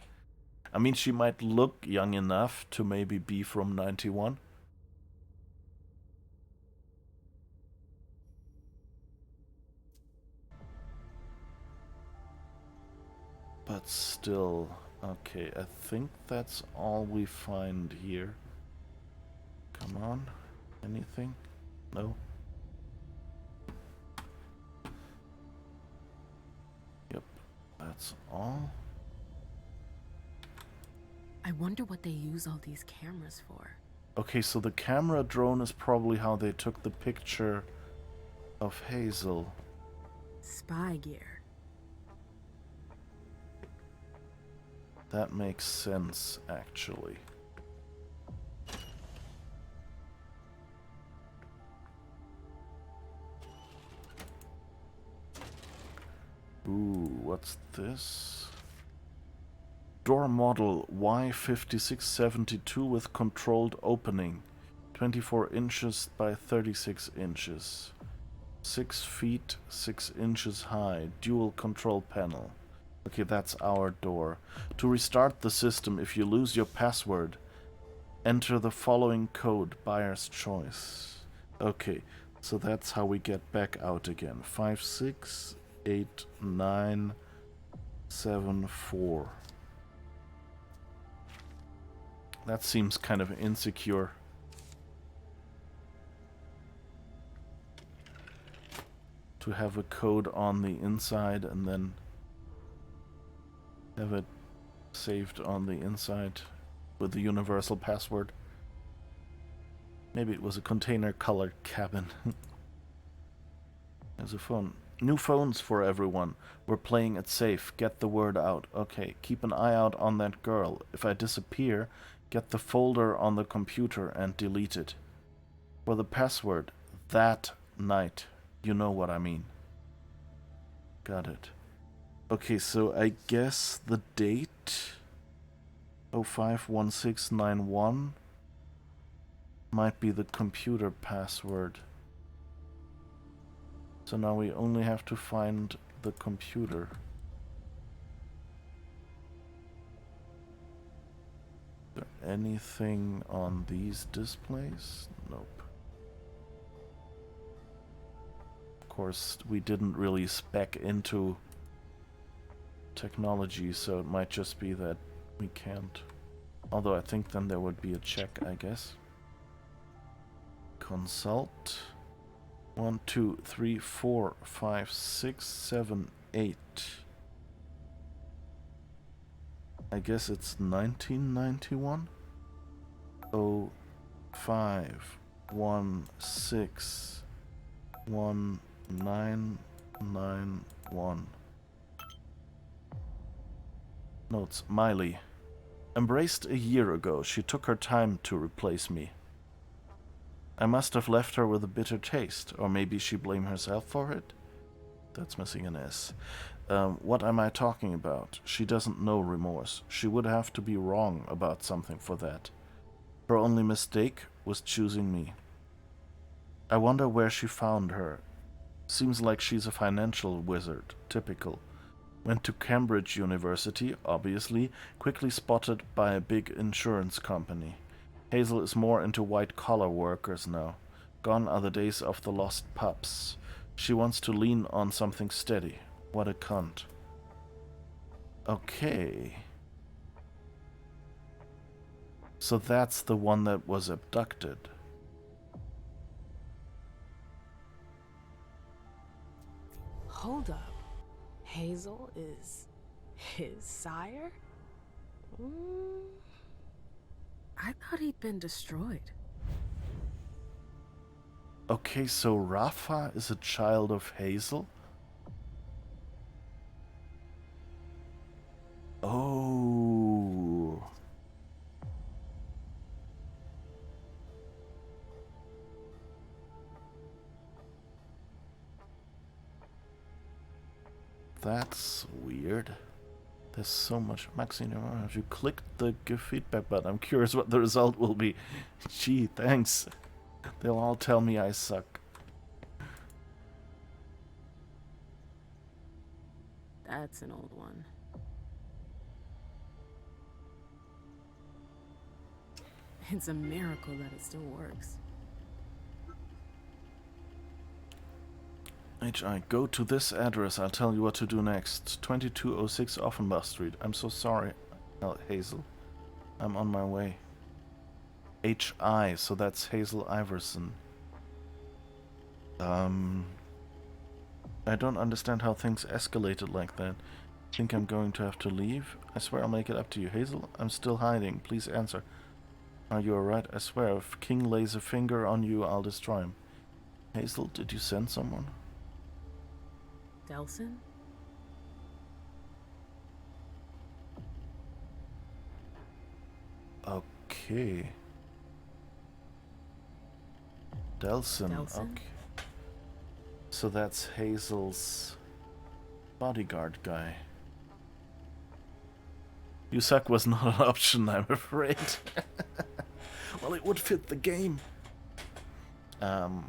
I mean, she might look young enough to maybe be from 91. But still, okay, I think that's all we find here. Come on, anything? No? Yep, that's all. I wonder what they use all these cameras for. Okay, so the camera drone is probably how they took the picture of Hazel. Spy gear. That makes sense, actually. Ooh, what's this? Door model Y5672 with controlled opening. 24 inches by 36 inches. 6 feet, 6 inches high. Dual control panel. Okay, that's our door. To restart the system, if you lose your password, enter the following code, buyer's choice. Okay, so that's how we get back out again. 5689774. That seems kind of insecure. To have a code on the inside and then have it saved on the inside with the universal password. Maybe it was a container colored cabin. There's a phone. New phones for everyone. We're playing it safe. Get the word out. Okay, keep an eye out on that girl. If I disappear, get the folder on the computer and delete it. For the password, that night. You know what I mean. Got it. Okay, so I guess the date 051691 might be the computer password. So now we only have to find the computer. Is there anything on these displays? Nope. Of course, we didn't really spec into technology, so it might just be that we can't. Although I think then there would be a check, I guess. Consult. 1, 2, 3, 4, 5, 6, 7, 8. I guess it's 1991? 05 16 1991. Notes. Miley. Embraced a year ago, she took her time to replace me. I must have left her with a bitter taste, or maybe she blamed herself for it? That's missing an S. What am I talking about? She doesn't know remorse. She would have to be wrong about something for that. Her only mistake was choosing me. I wonder where she found her. Seems like she's a financial wizard. Typical. Went to Cambridge University, obviously, quickly spotted by a big insurance company. Hazel is more into white-collar workers now. Gone are the days of the lost pups. She wants to lean on something steady. What a cunt. Okay. So that's the one that was abducted. Hold up. Hazel is his sire? I thought he'd been destroyed. Okay, so Rafa is a child of Hazel? Oh. That's weird. There's so much. Maxine, have you clicked the give feedback button? I'm curious what the result will be. Gee, thanks. They'll all tell me I suck. That's an old one. It's a miracle that it still works. HI, go to this address. I'll tell you what to do next. 2206 Offenbach Street. I'm so sorry, Hazel. I'm on my way. HI, so that's Hazel Iverson. I don't understand how things escalated like that. Think I'm going to have to leave? I swear I'll make it up to you. Hazel, I'm still hiding. Please answer. Are you alright? I swear, if King lays a finger on you, I'll destroy him. Hazel, did you send someone? Delson? Okay. Delson. Delson? Okay. So that's Hazel's bodyguard guy. Yusak was not an option, I'm afraid. Well, it would fit the game. But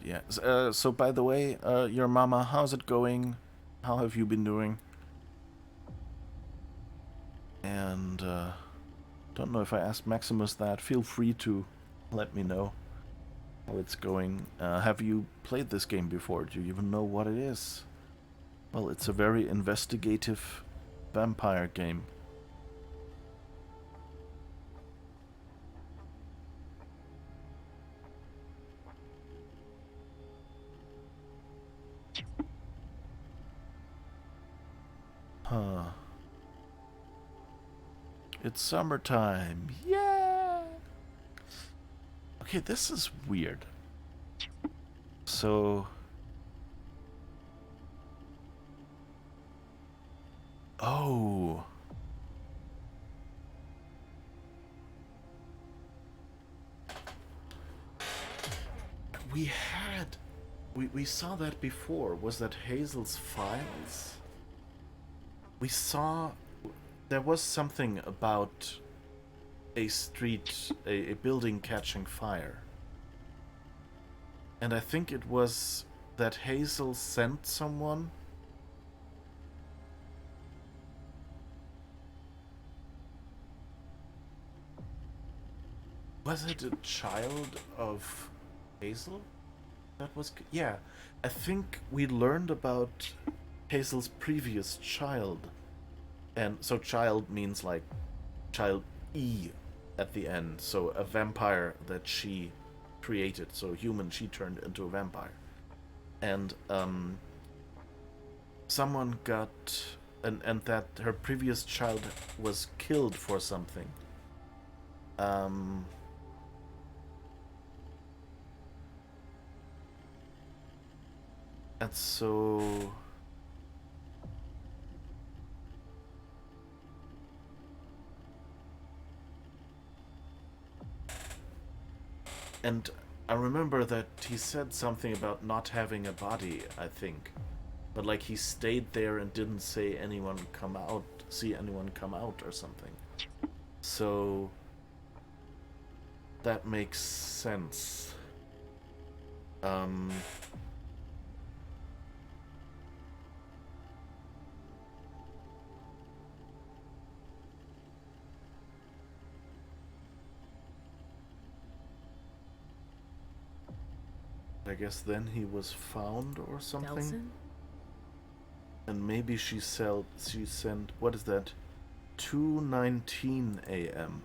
yeah, so by the way, your mama, how's it going? How have you been doing? And don't know if I asked Maximus that. Feel free to let me know how it's going. Have you played this game before? Do you even know what it is? Well, it's a very investigative vampire game. Huh. It's summertime. Yeah! Okay, this is weird. So... Oh... We saw that before. Was that Hazel's files? We saw... There was something about a street, a building catching fire. And I think it was that Hazel sent someone. Was it a child of Hazel? That was... Yeah, I think we learned about Hazel's previous child. And so child means like child E at the end. So a vampire that she created. So human she turned into a vampire. And someone got... And that her previous child was killed for something. And so... And I remember that he said something about not having a body, I think. But like he stayed there and didn't say anyone come out, see anyone come out or something. So that makes sense. I guess then he was found or something. Delson? And maybe she sent, what is that? 2:19 a.m.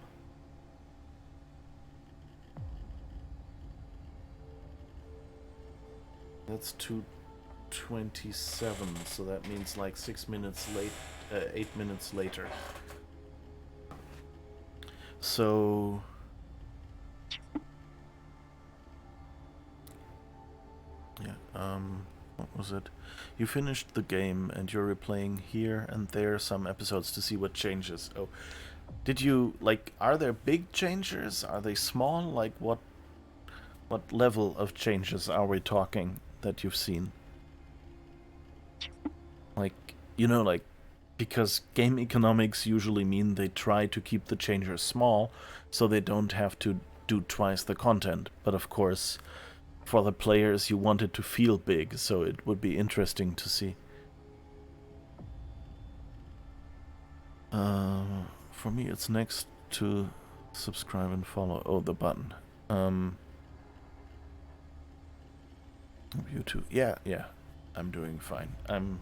That's 2:27, so that means like 6 minutes late, 8 minutes later. So... Yeah, what was it? You finished the game and you're replaying here and there some episodes to see what changes. Oh, did you, like, are there big changes? Are they small? Like, what level of changes are we talking that you've seen? Like, you know, like, because game economics usually mean they try to keep the changes small so they don't have to do twice the content. But of course... For the players, you want it to feel big, so it would be interesting to see. For me, it's next to subscribe and follow. Oh, the button. You too. Yeah. I'm doing fine. I'm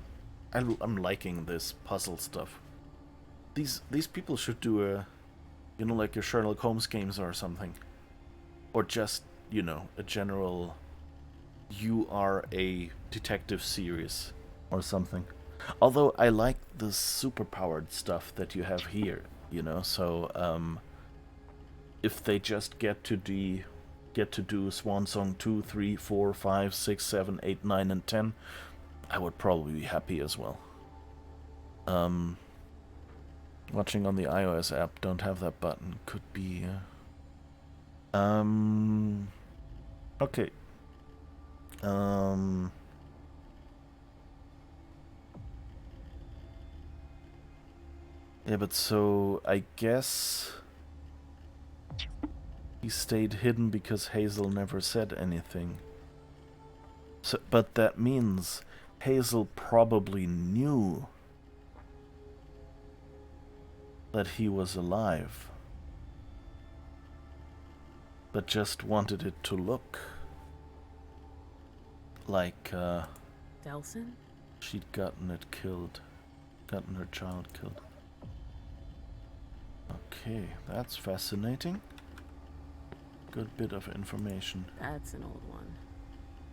liking this puzzle stuff. These people should do a, you know, like your Sherlock Holmes games or something, or just, you know, a general you are a detective series or something. Although I like the superpowered stuff that you have here, you know, so if they just get to do Swansong 2, 3, 4, 5, 6, 7, 8, 9 and 10, I would probably be happy as well. Watching on the iOS app, don't have that button. Could be... Okay. Um... Yeah, but so I guess he stayed hidden because Hazel never said anything. So, but that means Hazel probably knew that he was alive, but just wanted it to look like Delson? she'd gotten it killed, gotten her child killed. Okay, that's fascinating. Good bit of information. That's an old one.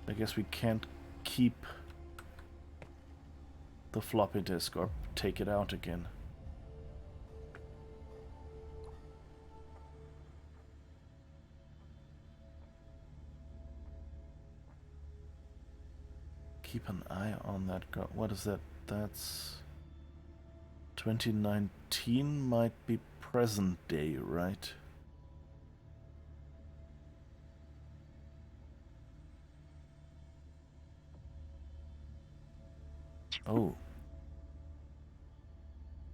I guess we can't keep the floppy disk or take it out again. Keep an eye on that girl. What is that? That's 2019, might be present day, right? Oh.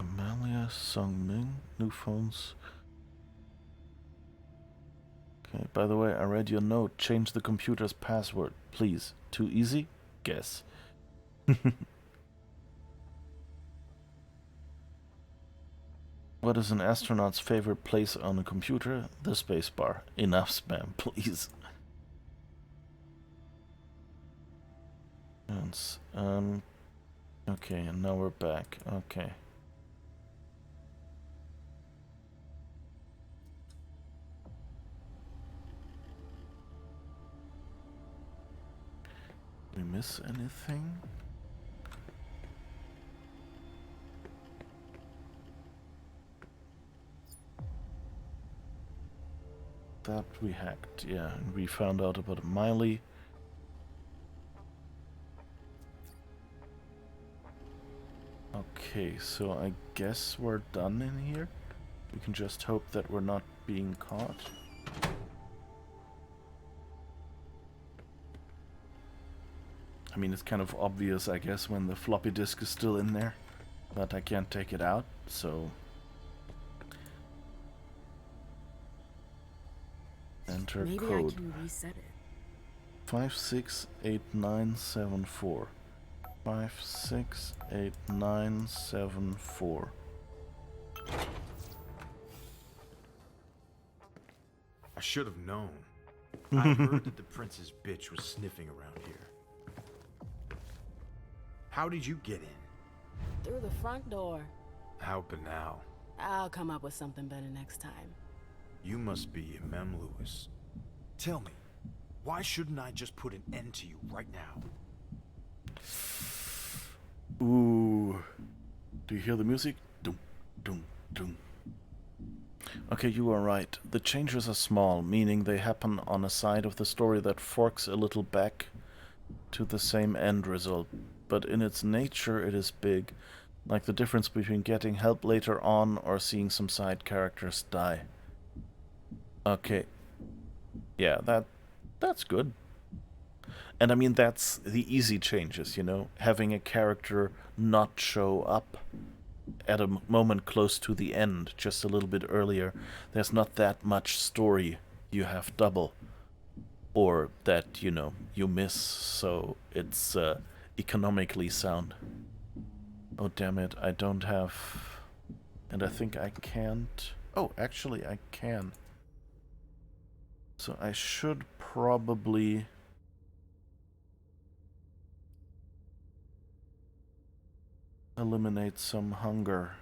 Amalia Songming, new phones. Okay, by the way, I read your note. Change the computer's password, please. Too easy? Guess. What is an astronaut's favorite place on a computer? The spacebar. Enough spam, please. Okay, and now we're back. Okay. Did we miss anything? That we hacked, yeah, and we found out about Miley. Okay, so I guess we're done in here. We can just hope that we're not being caught. I mean, it's kind of obvious, I guess, when the floppy disk is still in there, but I can't take it out, so... Enter Maybe code. I can reset it. 568974. 568974. I should have known. I heard that the prince's bitch was sniffing around here. How did you get in? Through the front door. How banal. I'll come up with something better next time. You must be Mem Lewis. Tell me, why shouldn't I just put an end to you right now? Ooh. Do you hear the music? Doom, doom, doom. Okay, you are right. The changes are small, meaning they happen on a side of the story that forks a little back to the same end result. But in its nature it is big, like the difference between getting help later on or seeing some side characters die. Okay. Yeah, that's good. And I mean, that's the easy changes, you know? Having a character not show up at a moment close to the end, just a little bit earlier. There's not that much story you have double. Or that, you know, you miss, so it's economically sound. Oh, damn it, I don't have... And I think I can't... Oh, actually, I can. So I should probably... eliminate some hunger.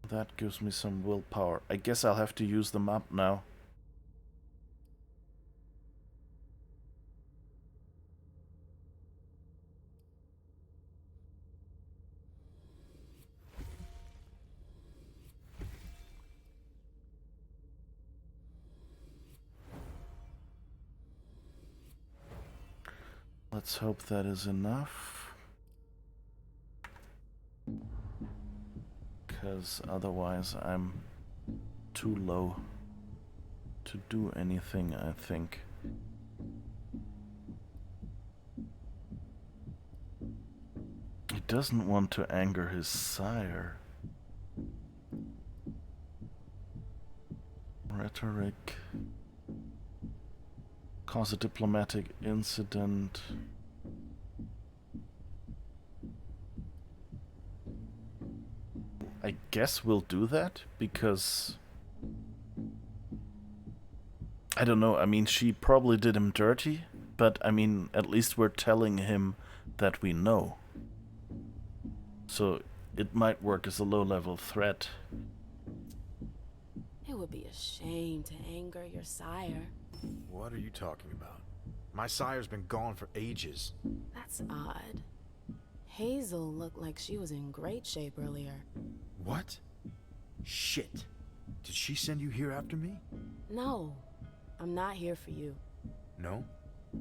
That gives me some willpower. I guess I'll have to use them up now. Let's hope that is enough. Because otherwise I'm too low to do anything, I think. He doesn't want to anger his sire. Rhetoric. Cause a diplomatic incident. I guess we'll do that, because I don't know, I mean, she probably did him dirty, but I mean, at least we're telling him that we know. So it might work as a low-level threat. It would be a shame to anger your sire. What are you talking about? My sire's been gone for ages. That's odd. Hazel looked like she was in great shape earlier. What? Shit. Did she send you here after me? No, I'm not here for you. No?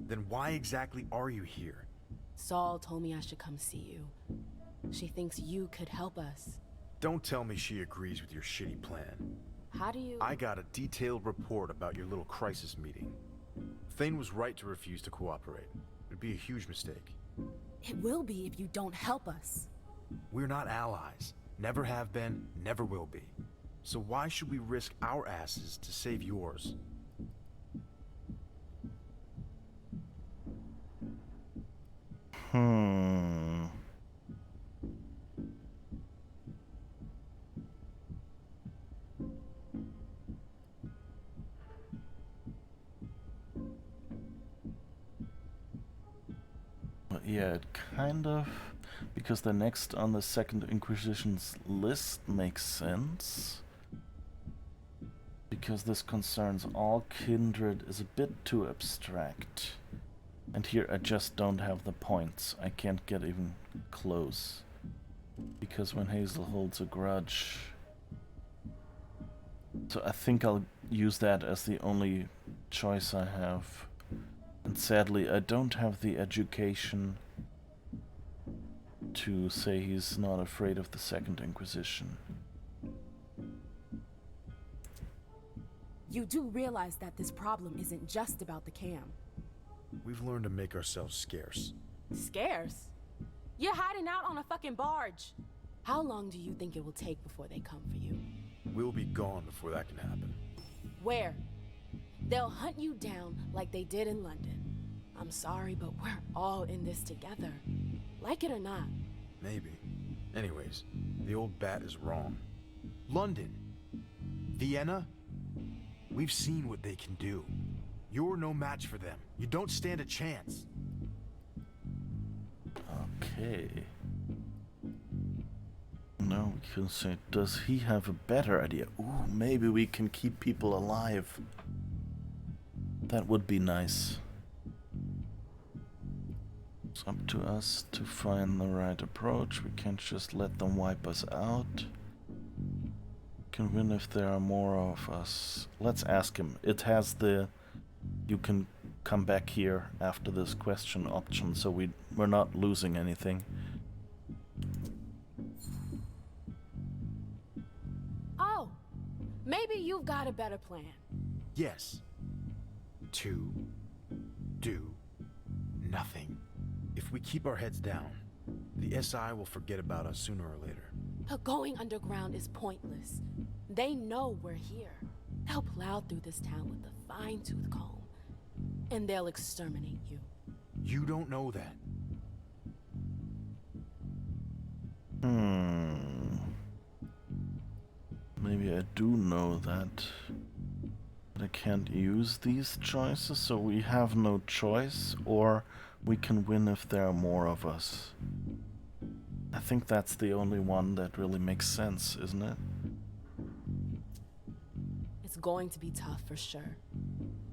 Then why exactly are you here? Saul told me I should come see you. She thinks you could help us. Don't tell me she agrees with your shitty plan. How do you... I got a detailed report about your little crisis meeting. Thane was right to refuse to cooperate. It'd be a huge mistake. It will be if you don't help us. We're not allies. Never have been, never will be. So why should we risk our asses to save yours? But yeah, it kind of, because they're next on the Second Inquisition's list, makes sense. Because this concerns all kindred is a bit too abstract. And here I just don't have the points. I can't get even close. Because when Hazel holds a grudge... So I think I'll use that as the only choice I have. And sadly, I don't have the education to say he's not afraid of the Second Inquisition. You do realize that this problem isn't just about the cam. We've learned to make ourselves scarce. Scarce? You're hiding out on a fucking barge. How long do you think it will take before they come for you? We'll be gone before that can happen. Where? They'll hunt you down like they did in London. I'm sorry, but we're all in this together. Like it or not. Maybe. Anyways, the old bat is wrong. London. Vienna. We've seen what they can do. You're no match for them. You don't stand a chance. Okay. Now we can say, does he have a better idea? Ooh, maybe we can keep people alive. That would be nice. It's up to us to find the right approach. We can't just let them wipe us out. Can win if there are more of us. Let's ask him. It has the... You can come back here after this question option, so we're not losing anything. Oh, maybe you've got a better plan. Yes. To do nothing. If we keep our heads down, the SI will forget about us sooner or later. But going underground is pointless. They know we're here. They'll plow through this town with a fine-tooth comb, and they'll exterminate you. You don't know that. Maybe I do know that. But I can't use these choices, so we have no choice, or we can win if there are more of us. I think that's the only one that really makes sense, isn't it? It's going to be tough for sure.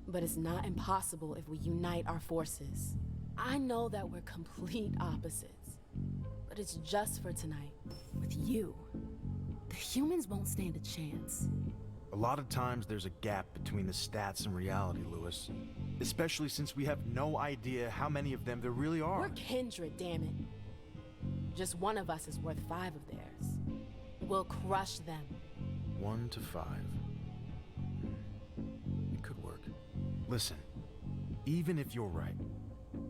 But it's not impossible if we unite our forces. I know that we're complete opposites. But it's just for tonight. With you, the humans won't stand a chance. A lot of times there's a gap between the stats and reality, Lewis. Especially since we have no idea how many of them there really are. We're kindred, damn it. Just one of us is worth 5 of theirs. We'll crush them. 1 to 5. It could Listen, even if you're right,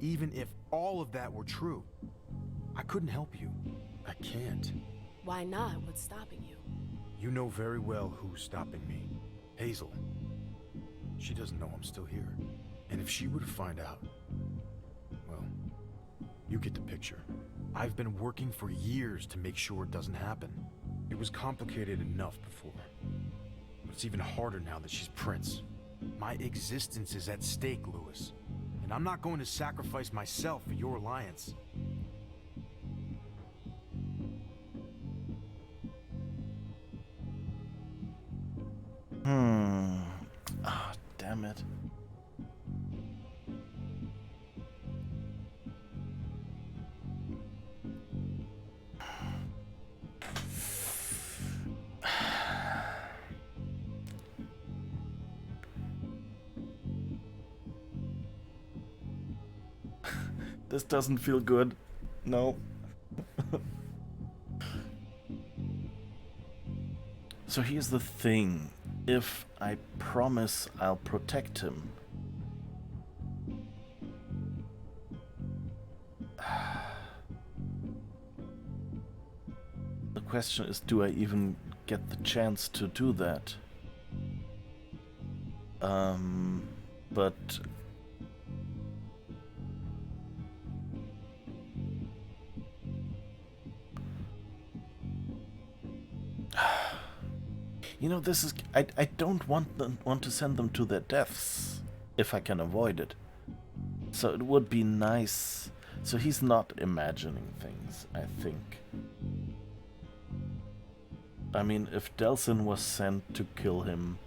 even if all of that were true, I couldn't help you. I can't. Why not? What's stopping you? You know very well who's stopping me. Hazel. She doesn't know I'm still here. And if she were to find out, well, you get the picture. I've been working for years to make sure it doesn't happen. It was complicated enough before. But it's even harder now that she's Prince. My existence is at stake, Louis. And I'm not going to sacrifice myself for your alliance. Ah, damn it. This doesn't feel good. No. So here's the thing. If I promise I'll protect him, the question is, do I even get the chance to do that? But you know, this is... I don't want to send them to their deaths, if I can avoid it. So it would be nice... So he's not imagining things, I think. I mean, if Delsin was sent to kill him,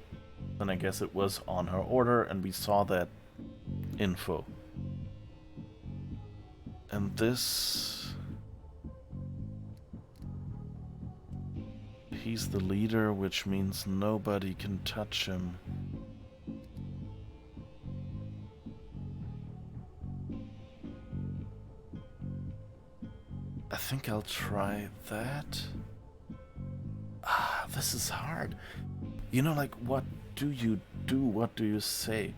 then I guess it was on her order, and we saw that info. And this... He's the leader, which means nobody can touch him. I think I'll try that. Ah, this is hard. You know, like, what do you do? What do you say?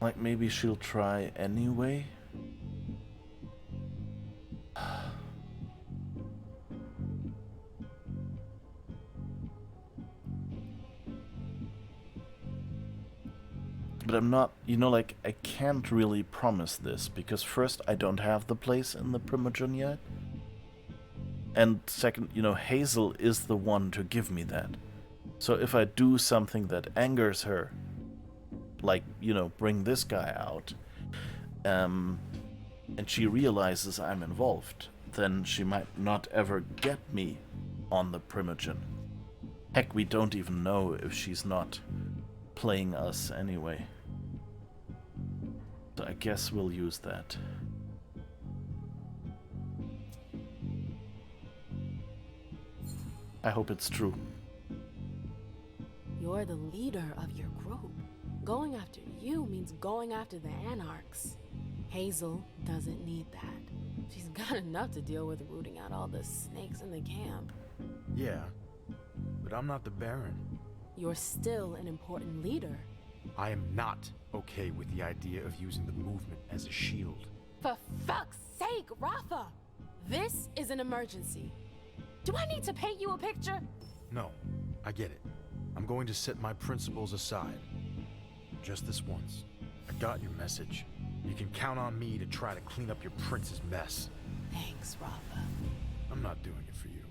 Like, maybe she'll try anyway? But I'm not, you know, like, I can't really promise this, because first, I don't have the place in the Primogen yet. And second, you know, Hazel is the one to give me that. So if I do something that angers her, like, you know, bring this guy out, and she realizes I'm involved, then she might not ever get me on the Primogen. Heck, we don't even know if she's not playing us anyway. So I guess we'll use that. I hope it's true. You're the leader of your group. Going after you means going after the Anarchs. Hazel doesn't need that. She's got enough to deal with rooting out all the snakes in the camp. Yeah, but I'm not the Baron. You're still an important leader. I am not okay with the idea of using the movement as a shield. For fuck's sake, Rafa! This is an emergency. Do I need to paint you a picture? No, I get it. I'm going to set my principles aside. Just this once. I got your message. You can count on me to try to clean up your prince's mess. Thanks, Rafa. I'm not doing it for you.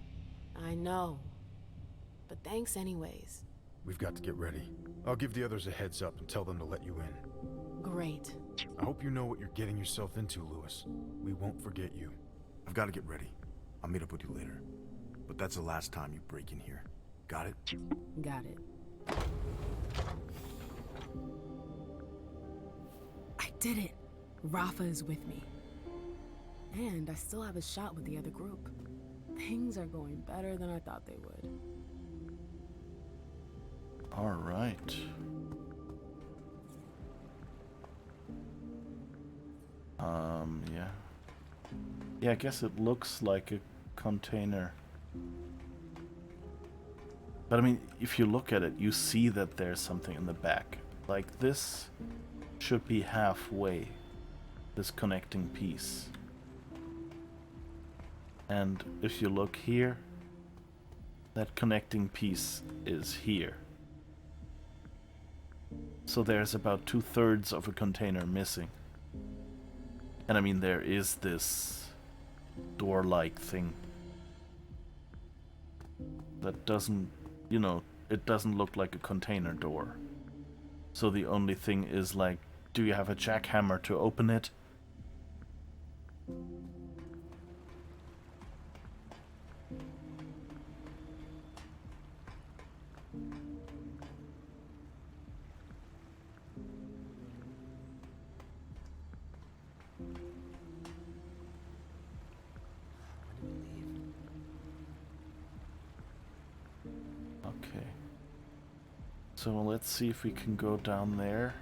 I know. But thanks anyways. We've got to get ready. I'll give the others a heads up and tell them to let you in. Great. I hope you know what you're getting yourself into, Louis. We won't forget you. I've got to get ready. I'll meet up with you later. But that's the last time you break in here. Got it? Got it. I did it. Rafa is with me. And I still have a shot with the other group. Things are going better than I thought they would. All right. Yeah. Yeah, I guess it looks like a container. But I mean, if you look at it, you see that there's something in the back. Like this should be halfway, this connecting piece. And if you look here, that connecting piece is here. So there's about 2/3 of a container missing. And I mean, there is this door-like thing that doesn't, you know, it doesn't look like a container door. So the only thing is like, do you have a jackhammer to open it? Okay. So let's see if we can go down there.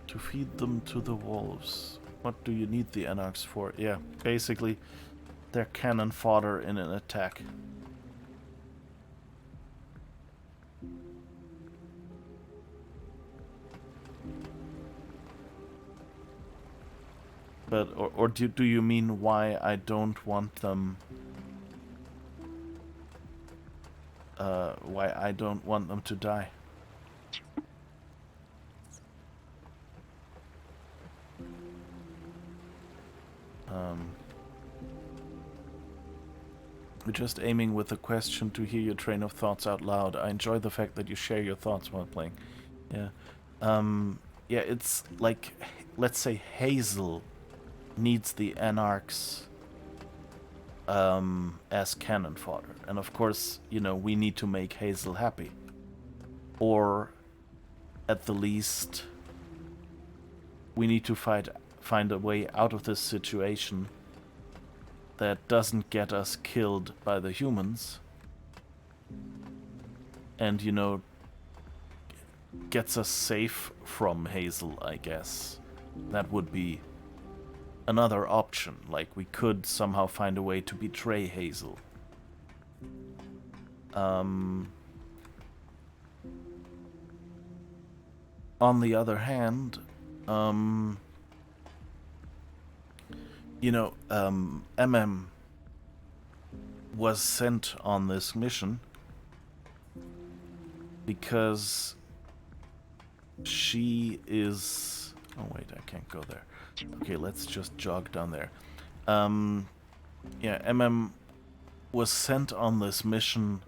To feed them to the wolves. What do you need the Anarchs for? Yeah, basically, they're cannon fodder in an attack. But, or do you mean why I don't want them... why I don't want them to die? We're just aiming with a question to hear your train of thoughts out loud. I enjoy the fact that you share your thoughts while playing. Yeah. Yeah, it's like, let's say Hazel needs the Anarchs as cannon fodder. And of course, you know, we need to make Hazel happy. Or, at the least, we need to find a way out of this situation that doesn't get us killed by the humans. And, you know, gets us safe from Hazel, I guess. That would be another option. Like, we could somehow find a way to betray Hazel. On the other hand, you know, MM was sent on this mission because she is... Oh wait, I can't go there. Okay, let's just jog down there. Yeah, MM was sent on this mission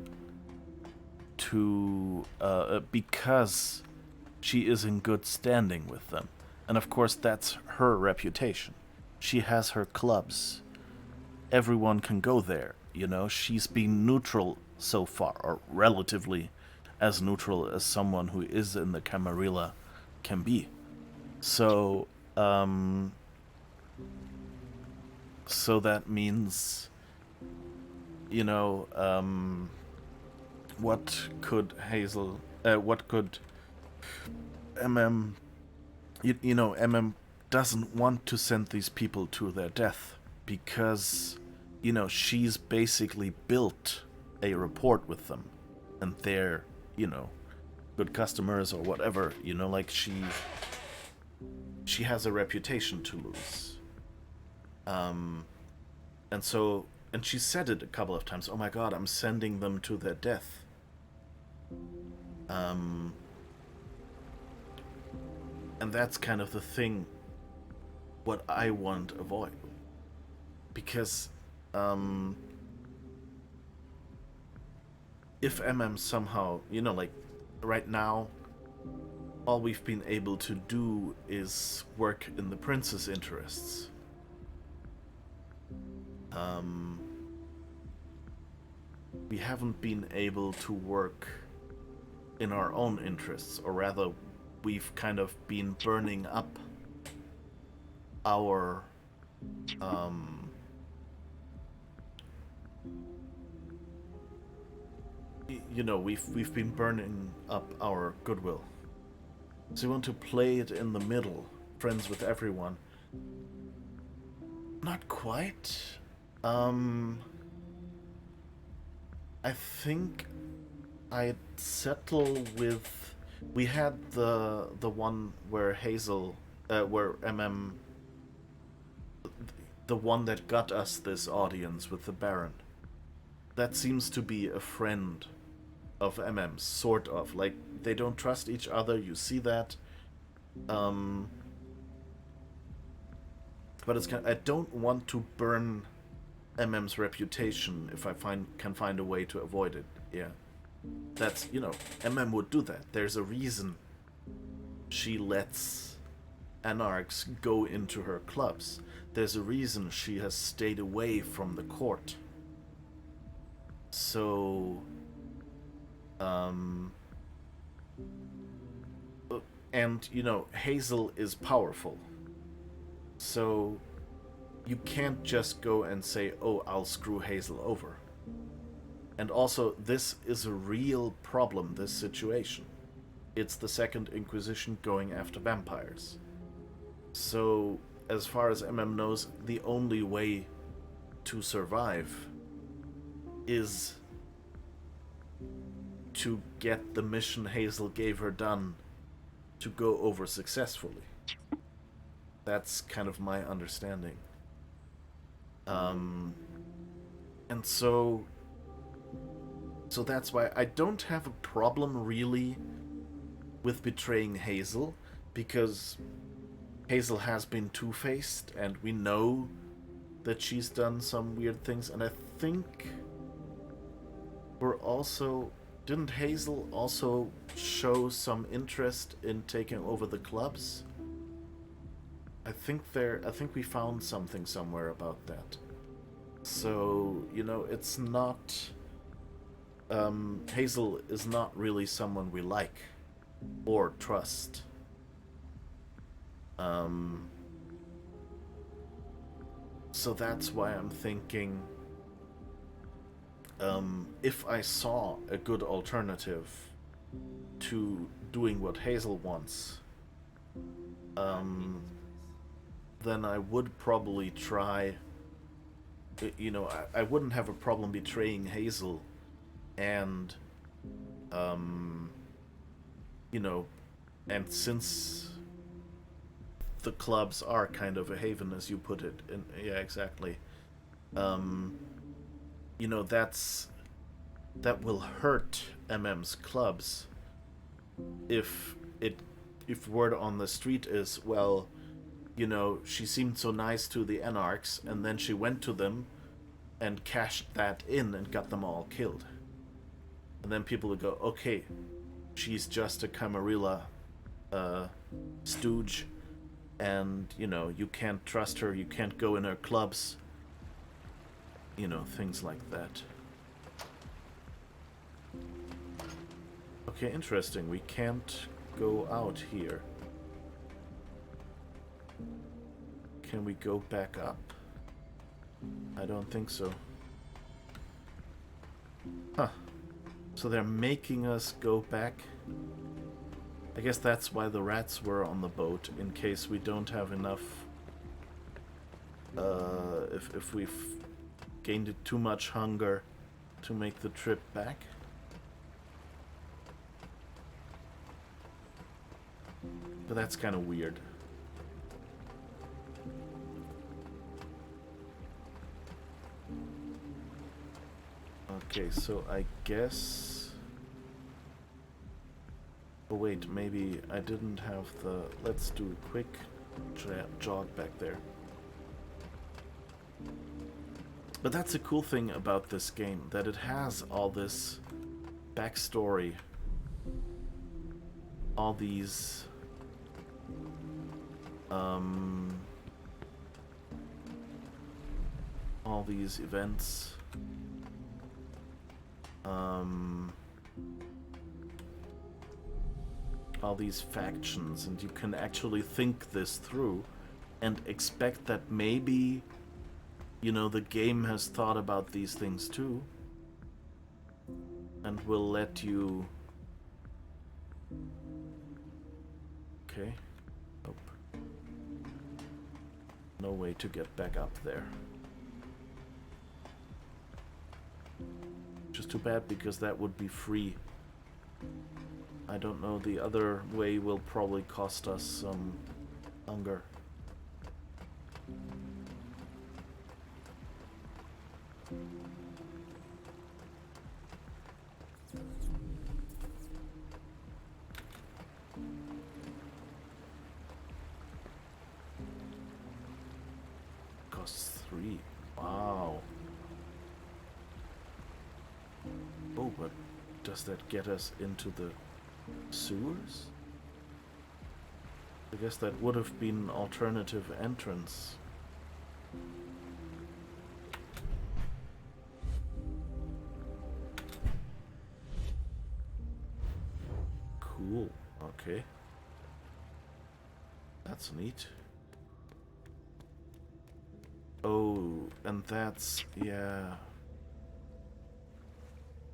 to... because she is in good standing with them. And of course that's her reputation. She has her clubs. Everyone can go there, you know. She's been neutral so far, or relatively as neutral as someone who is in the Camarilla can be. So, so that means, you know, what could Hazel, what could MM, you know, MM doesn't want to send these people to their death because, you know, she's basically built a rapport with them and they're, you know, good customers or whatever, you know, like she has a reputation to lose. And so, and she said it a couple of times, oh my god, I'm sending them to their death. And that's kind of the thing what I want to avoid. Because if MM somehow, you know, like right now, all we've been able to do is work in the prince's interests. We haven't been able to work in our own interests, or rather, we've kind of been burning up our you know, we've been burning up our goodwill. So we want to play it in the middle, friends with everyone. Not quite. I think I'd settle with. We had the one where Hazel, where MM, the one that got us this audience with the Baron. That seems to be a friend of MM's, sort of. Like, they don't trust each other, you see that. But it's kind of, I don't want to burn MM's reputation if I can find a way to avoid it. Yeah. That's, you know, MM would do that. There's a reason she lets anarchs go into her clubs. There's a reason she has stayed away from the court. So, and, you know, Hazel is powerful. So, you can't just go and say, oh, I'll screw Hazel over. And also, this is a real problem, this situation. It's the Second Inquisition going after vampires. So, as far as MM knows, the only way to survive is to get the mission Hazel gave her done to go over successfully. That's kind of my understanding. And so that's why I don't have a problem really with betraying Hazel, because Hazel has been two-faced and we know that she's done some weird things, and I think we're also... Didn't Hazel also show some interest in taking over the clubs? I think we found something somewhere about that. So, you know, it's not... Hazel is not really someone we like or trust. So that's why I'm thinking, if I saw a good alternative to doing what Hazel wants, then I would probably try, you know, I wouldn't have a problem betraying Hazel and, you know, and since the clubs are kind of a haven, as you put it, and yeah, exactly, you know, that will hurt MM's clubs if word on the street is, well, you know, she seemed so nice to the Anarchs, and then she went to them and cashed that in and got them all killed. And then people would go, okay, she's just a Camarilla stooge, and, you know, you can't trust her, you can't go in her clubs. You know, things like that. Okay, interesting. We can't go out here. Can we go back up? I don't think so. Huh. So they're making us go back? I guess that's why the rats were on the boat, in case we don't have enough... if we've gained too much hunger to make the trip back. But that's kind of weird. Okay, so I guess... Oh wait, maybe I didn't have the... Let's do a quick jog back there. But that's a cool thing about this game, that it has all this backstory, all these events, all these factions, and you can actually think this through and expect that maybe, you know, the game has thought about these things too, and will let you... Okay. Nope. No way to get back up there. is too bad because that would be free. I don't know, the other way will probably cost us some hunger. Costs 3. Wow. Oh, but does that get us into the sewers? I guess that would have been an alternative entrance. Cool. Okay. That's neat. Oh, and that's... yeah.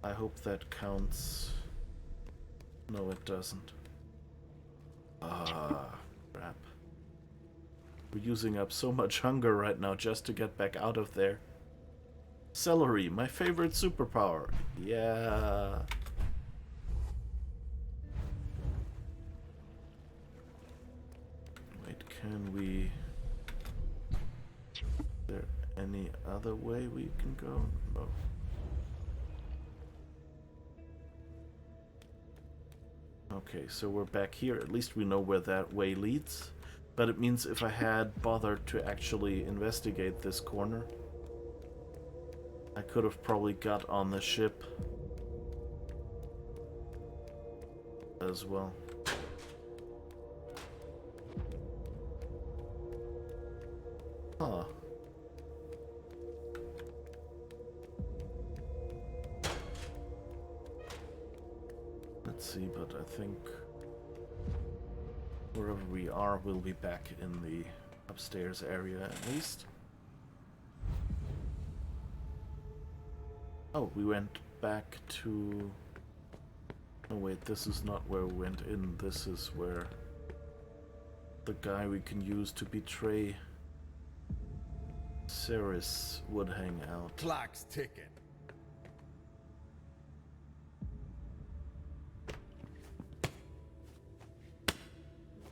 I hope that counts. No, it doesn't. Ah, crap. We're using up so much hunger right now just to get back out of there. Celery, my favorite superpower. Yeah. Wait, can we... Is there any other way we can go? No. Okay, so we're back here. At least we know where that way leads. But it means if I had bothered to actually investigate this corner, I could have probably got on the ship as well. Huh. Let's see, but I think wherever we are, we'll be back in the upstairs area at least. Oh, we went back to... Oh wait, this is not where we went in. This is where the guy we can use to betray Ceres would hang out. Clock's ticking.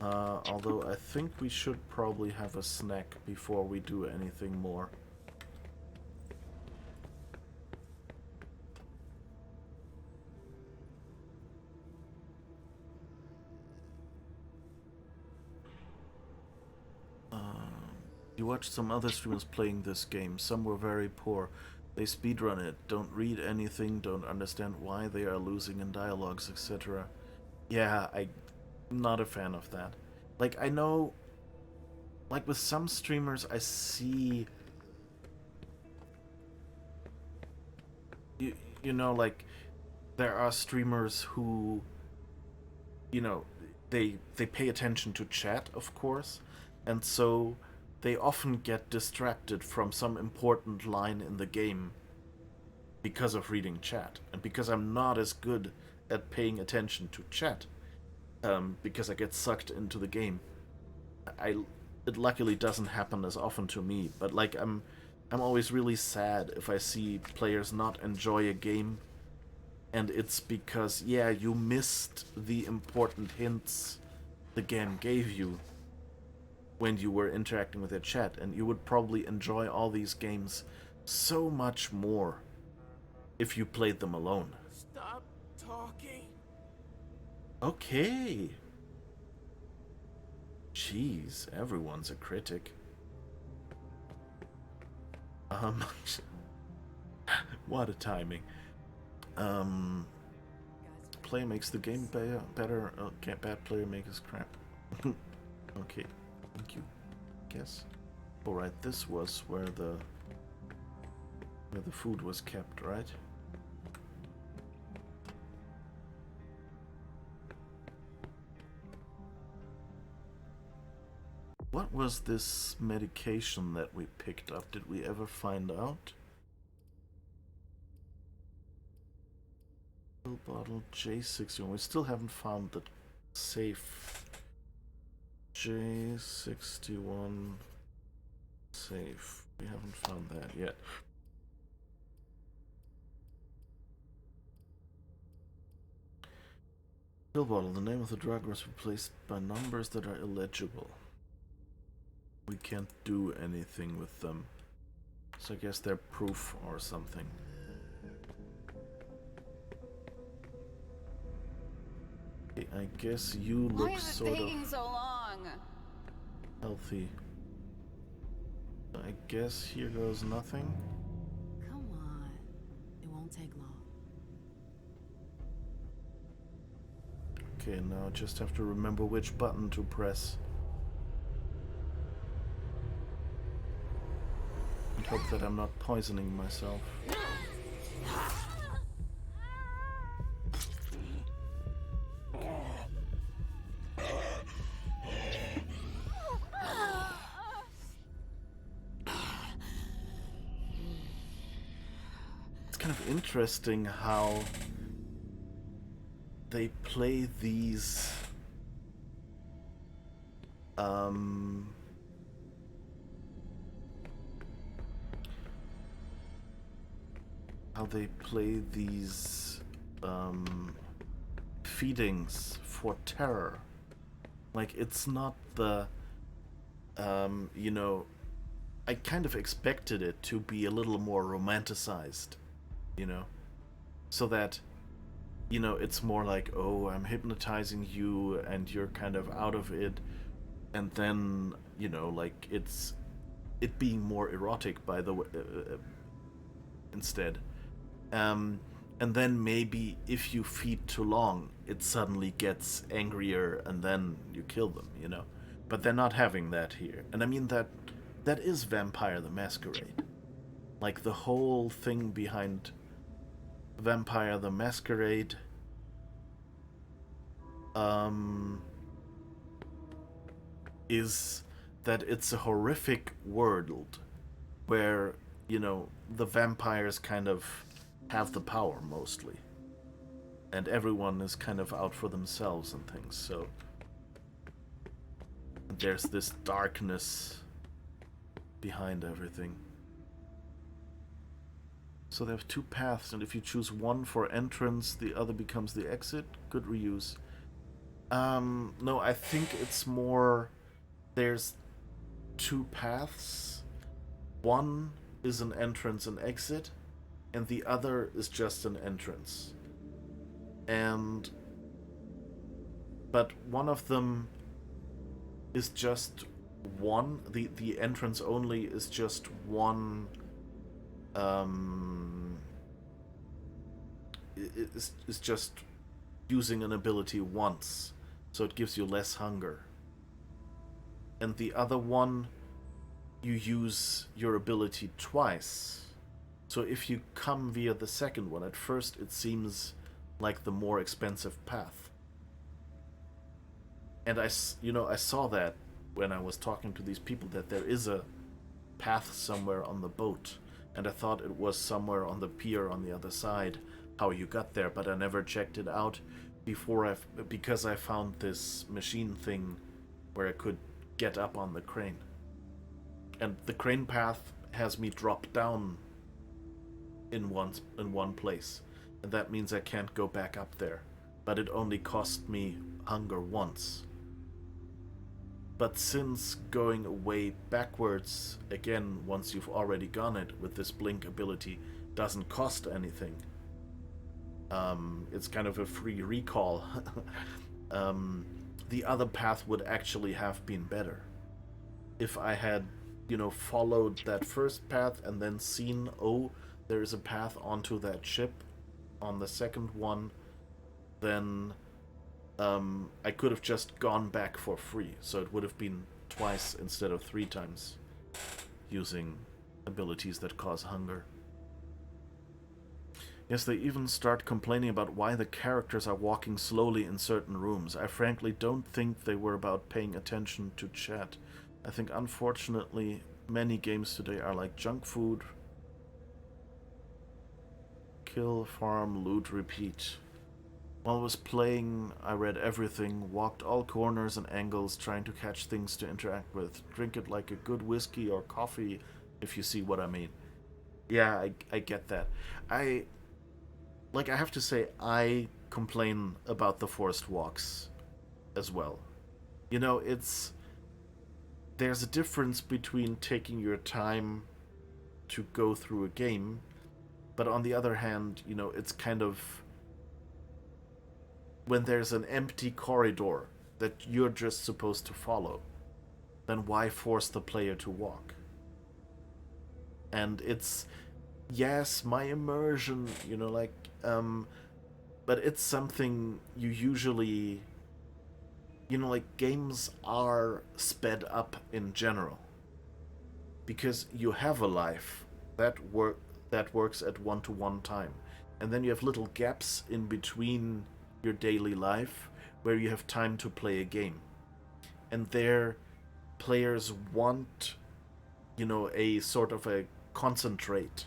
Although I think we should probably have a snack before we do anything more. You watched some other streamers playing this game. Some were very poor. They speedrun it, don't read anything, don't understand why they are losing in dialogues, etc. Yeah, I'm not a fan of that. Like, I know, like with some streamers, I see, you know, like, there are streamers who, you know, they pay attention to chat, of course, and so they often get distracted from some important line in the game because of reading chat. And because I'm not as good at paying attention to chat, because I get sucked into the game, it luckily doesn't happen as often to me. But like I'm always really sad if I see players not enjoy a game, and it's because, yeah, you missed the important hints the game gave you when you were interacting with their chat, and you would probably enjoy all these games so much more if you played them alone. Stop talking. Okay. Jeez, everyone's a critic. What a timing. Play makes the game better. Bad player makes crap. Okay. Thank you. Guess. Alright, this was where the food was kept, right? What was this medication that we picked up? Did we ever find out? Pill bottle J61. We still haven't found the safe. J61 safe. We haven't found that yet. Pill bottle. The name of the drug was replaced by numbers that are illegible. We can't do anything with them. So I guess they're proof or something. Okay, I guess you Why look is it sort taking of so long? healthy. I guess here goes nothing. Come on. It won't take long. Okay, now I just have to remember which button to press. And hope that I'm not poisoning myself. It's kind of interesting how they play these feedings for terror. Like, it's not the you know, I kind of expected it to be a little more romanticized, you know, so that, you know, it's more like, oh, I'm hypnotizing you and you're kind of out of it, and then, you know, like, it being more erotic by the way, instead. And then maybe if you feed too long, it suddenly gets angrier and then you kill them, you know. But they're not having that here. And I mean, that is Vampire the Masquerade. Like, the whole thing behind Vampire the Masquerade is that it's a horrific world where, you know, the vampires kind of have the power mostly. And everyone is kind of out for themselves and things, so there's this darkness behind everything. So they have two paths, and if you choose one for entrance, the other becomes the exit. Good reuse. No, I think it's more, there's two paths. One is an entrance and exit, and the other is just an entrance. But one of them is just one, the entrance only is just one, is just using an ability once, so it gives you less hunger. And the other one, you use your ability twice. So if you come via the second one, at first it seems like the more expensive path. And I saw that when I was talking to these people, that there is a path somewhere on the boat, and I thought it was somewhere on the pier on the other side, how you got there, but I never checked it out because I found this machine thing where I could get up on the crane. And the crane path has me drop down in one place, and that means I can't go back up there. But it only cost me hunger once. But since going away backwards again once you've already gone it with this blink ability doesn't cost anything, it's kind of a free recall. The other path would actually have been better if I had, you know, followed that first path and then seen, oh, there is a path onto that ship on the second one. Then I could have just gone back for free, so it would have been twice instead of 3 times using abilities that cause hunger. Yes, they even start complaining about why the characters are walking slowly in certain rooms. I frankly don't think they were about paying attention to chat. I think unfortunately many games today are like junk food. Kill, farm, loot, repeat. While I was playing, I read everything, walked all corners and angles, trying to catch things to interact with. Drink it like a good whiskey or coffee, if you see what I mean. Yeah, I get that. I have to say, I complain about the forced walks as well. You know, there's a difference between taking your time to go through a game, but on the other hand, you know, it's kind of when there's an empty corridor that you're just supposed to follow, then why force the player to walk? And it's, yes, my immersion, you know, like, but it's something you usually, you know, like, games are sped up in general because you have a life that works at 1-to-1 time, and then you have little gaps in between your daily life where you have time to play a game, and there players want, you know, a sort of a concentrate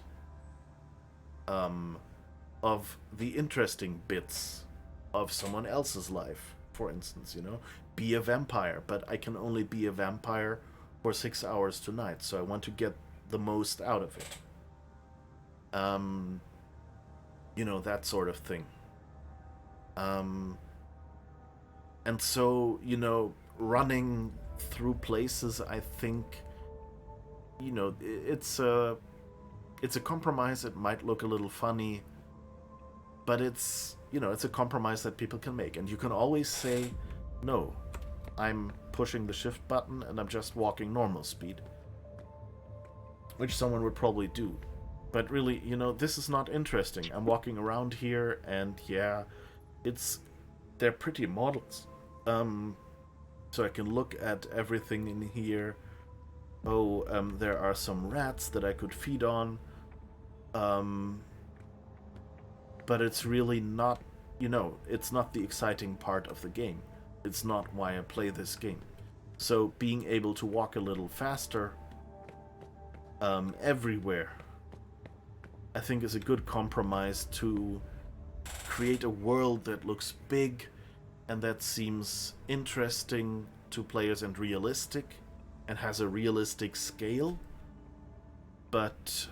of the interesting bits of someone else's life. For instance, you know, be a vampire, but I can only be a vampire for 6 hours tonight, so I want to get the most out of it. You know, that sort of thing. And so, you know, running through places, I think, you know, it's a compromise. It might look a little funny, but it's, you know, it's a compromise that people can make, and you can always say, no, I'm pushing the shift button and I'm just walking normal speed, which someone would probably do. But really, you know, this is not interesting. I'm walking around here, and yeah, they're pretty models. So I can look at everything in here. Oh, there are some rats that I could feed on. But it's really not, you know, it's not the exciting part of the game. It's not why I play this game. So being able to walk a little faster everywhere, I think, is a good compromise to create a world that looks big and that seems interesting to players and realistic and has a realistic scale. But,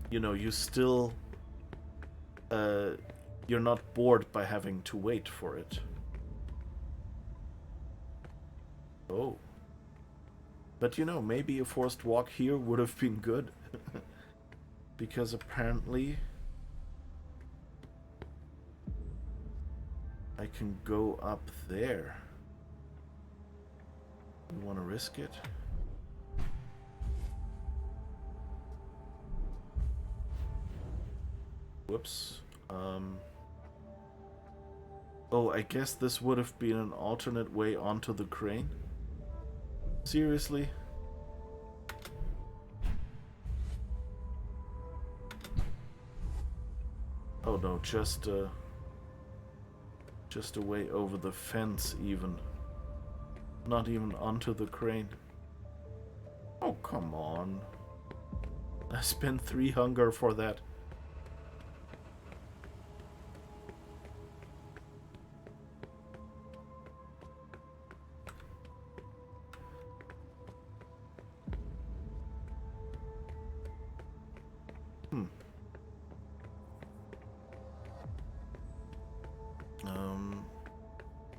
you know, you still, you're not bored by having to wait for it. Oh. But, you know, maybe a forced walk here would have been good. Because apparently I can go up there. You want to risk it? Whoops. Oh, I guess this would have been an alternate way onto the crane? Seriously? Oh no, just a way over the fence even. Not even onto the crane. Oh, come on. I spent 3 hunger for that.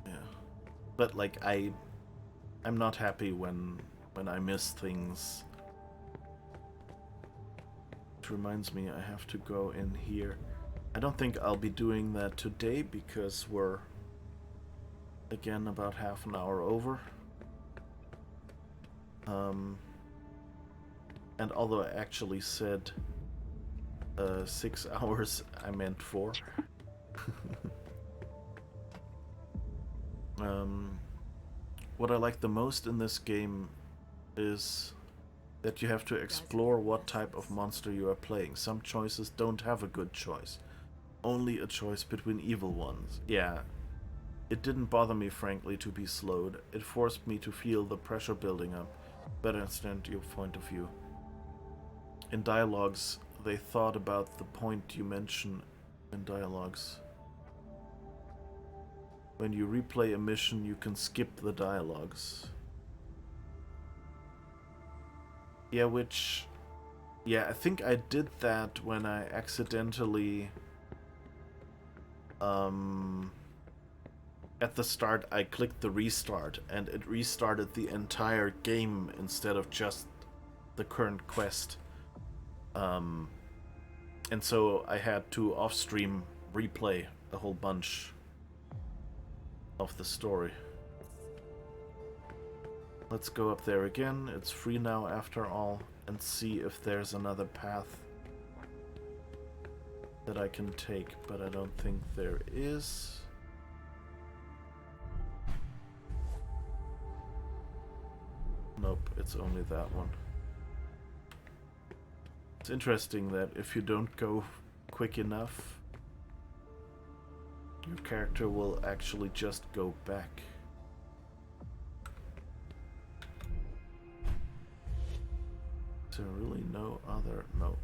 Yeah. But like I'm not happy when I miss things. Which reminds me, I have to go in here. I don't think I'll be doing that today because we're again about half an hour over. And although I actually said 6 hours, I meant 4. What I like the most in this game is that you have to explore what type of monster you are playing. Some choices don't have a good choice. Only a choice between evil ones. Yeah. It didn't bother me, frankly, to be slowed. It forced me to feel the pressure building up. Better understand your point of view. In dialogues, they thought about the point you mention in dialogues. When you replay a mission, you can skip the dialogues. Yeah, I think I did that when I accidentally at the start I clicked the restart and it restarted the entire game instead of just the current quest. And so I had to off-stream replay a whole bunch of the story. Let's go up there again. It's free now after all, and see if there's another path that I can take, but I don't think there is. Nope, it's only that one. It's interesting that if you don't go quick enough, your character will actually just go back. Is there really no other? Nope.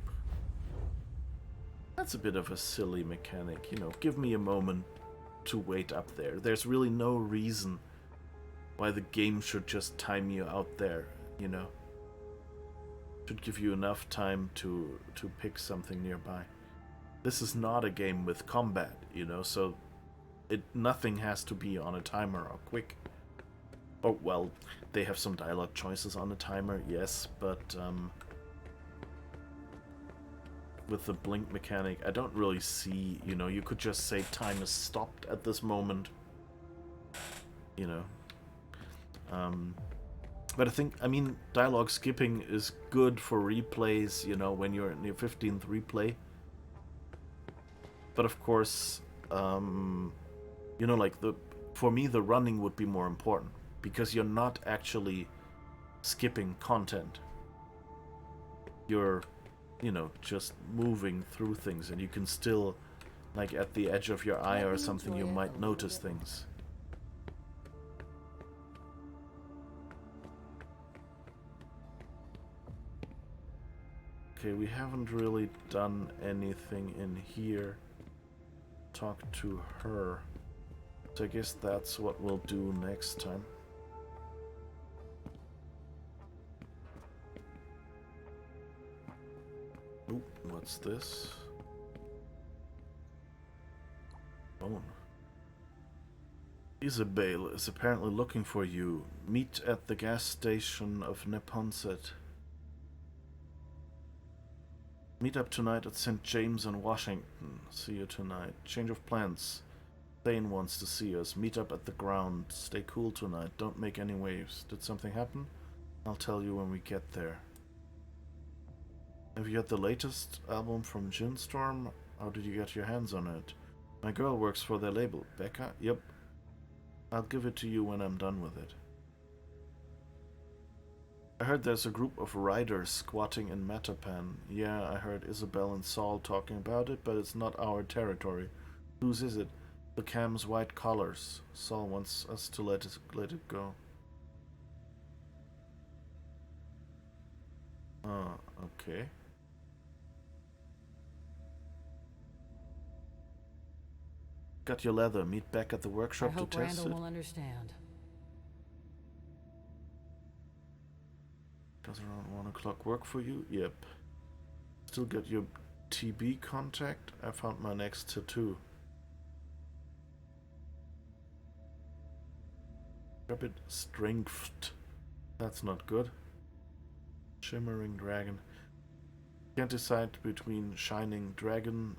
That's a bit of a silly mechanic, you know, give me a moment to wait up there. There's really no reason why the game should just time you out there, you know. Should give you enough time to pick something nearby. This is not a game with combat, you know, so nothing has to be on a timer or quick. Oh, well, they have some dialogue choices on the timer, yes, but with the blink mechanic, I don't really see, you know, you could just say time is stopped at this moment, you know. But I think, I mean, dialogue skipping is good for replays, you know, when you're in your 15th replay. But of course, you know, like, for me, the running would be more important, because you're not actually skipping content. You're, you know, just moving through things, and you can still, like, at the edge of your eye or something, you might notice things. Okay, we haven't really done anything in here. Talk to her. So I guess that's what we'll do next time. Ooh, what's this? Phone. Isabel is apparently looking for you. Meet at the gas station of Neponset. Meet up tonight at St. James in Washington. See you tonight. Change of plans. Thane wants to see us. Meet up at the ground. Stay cool tonight. Don't make any waves. Did something happen? I'll tell you when we get there. Have you got the latest album from Ginstorm? How did you get your hands on it? My girl works for their label. Becca? Yep. I'll give it to you when I'm done with it. I heard there's a group of riders squatting in Matapan. Yeah, I heard Isabel and Saul talking about it, but it's not our territory. Whose is it? The Cam's white collars. Saul wants us to let it go. Oh, okay. Got your leather. Meet back at the workshop to test it. I hope Randall will understand. Does around 1 o'clock work for you? Yep. Still got your TB contact? I found my next tattoo. Rapid strength. That's not good. Shimmering dragon. Can't decide between shining dragon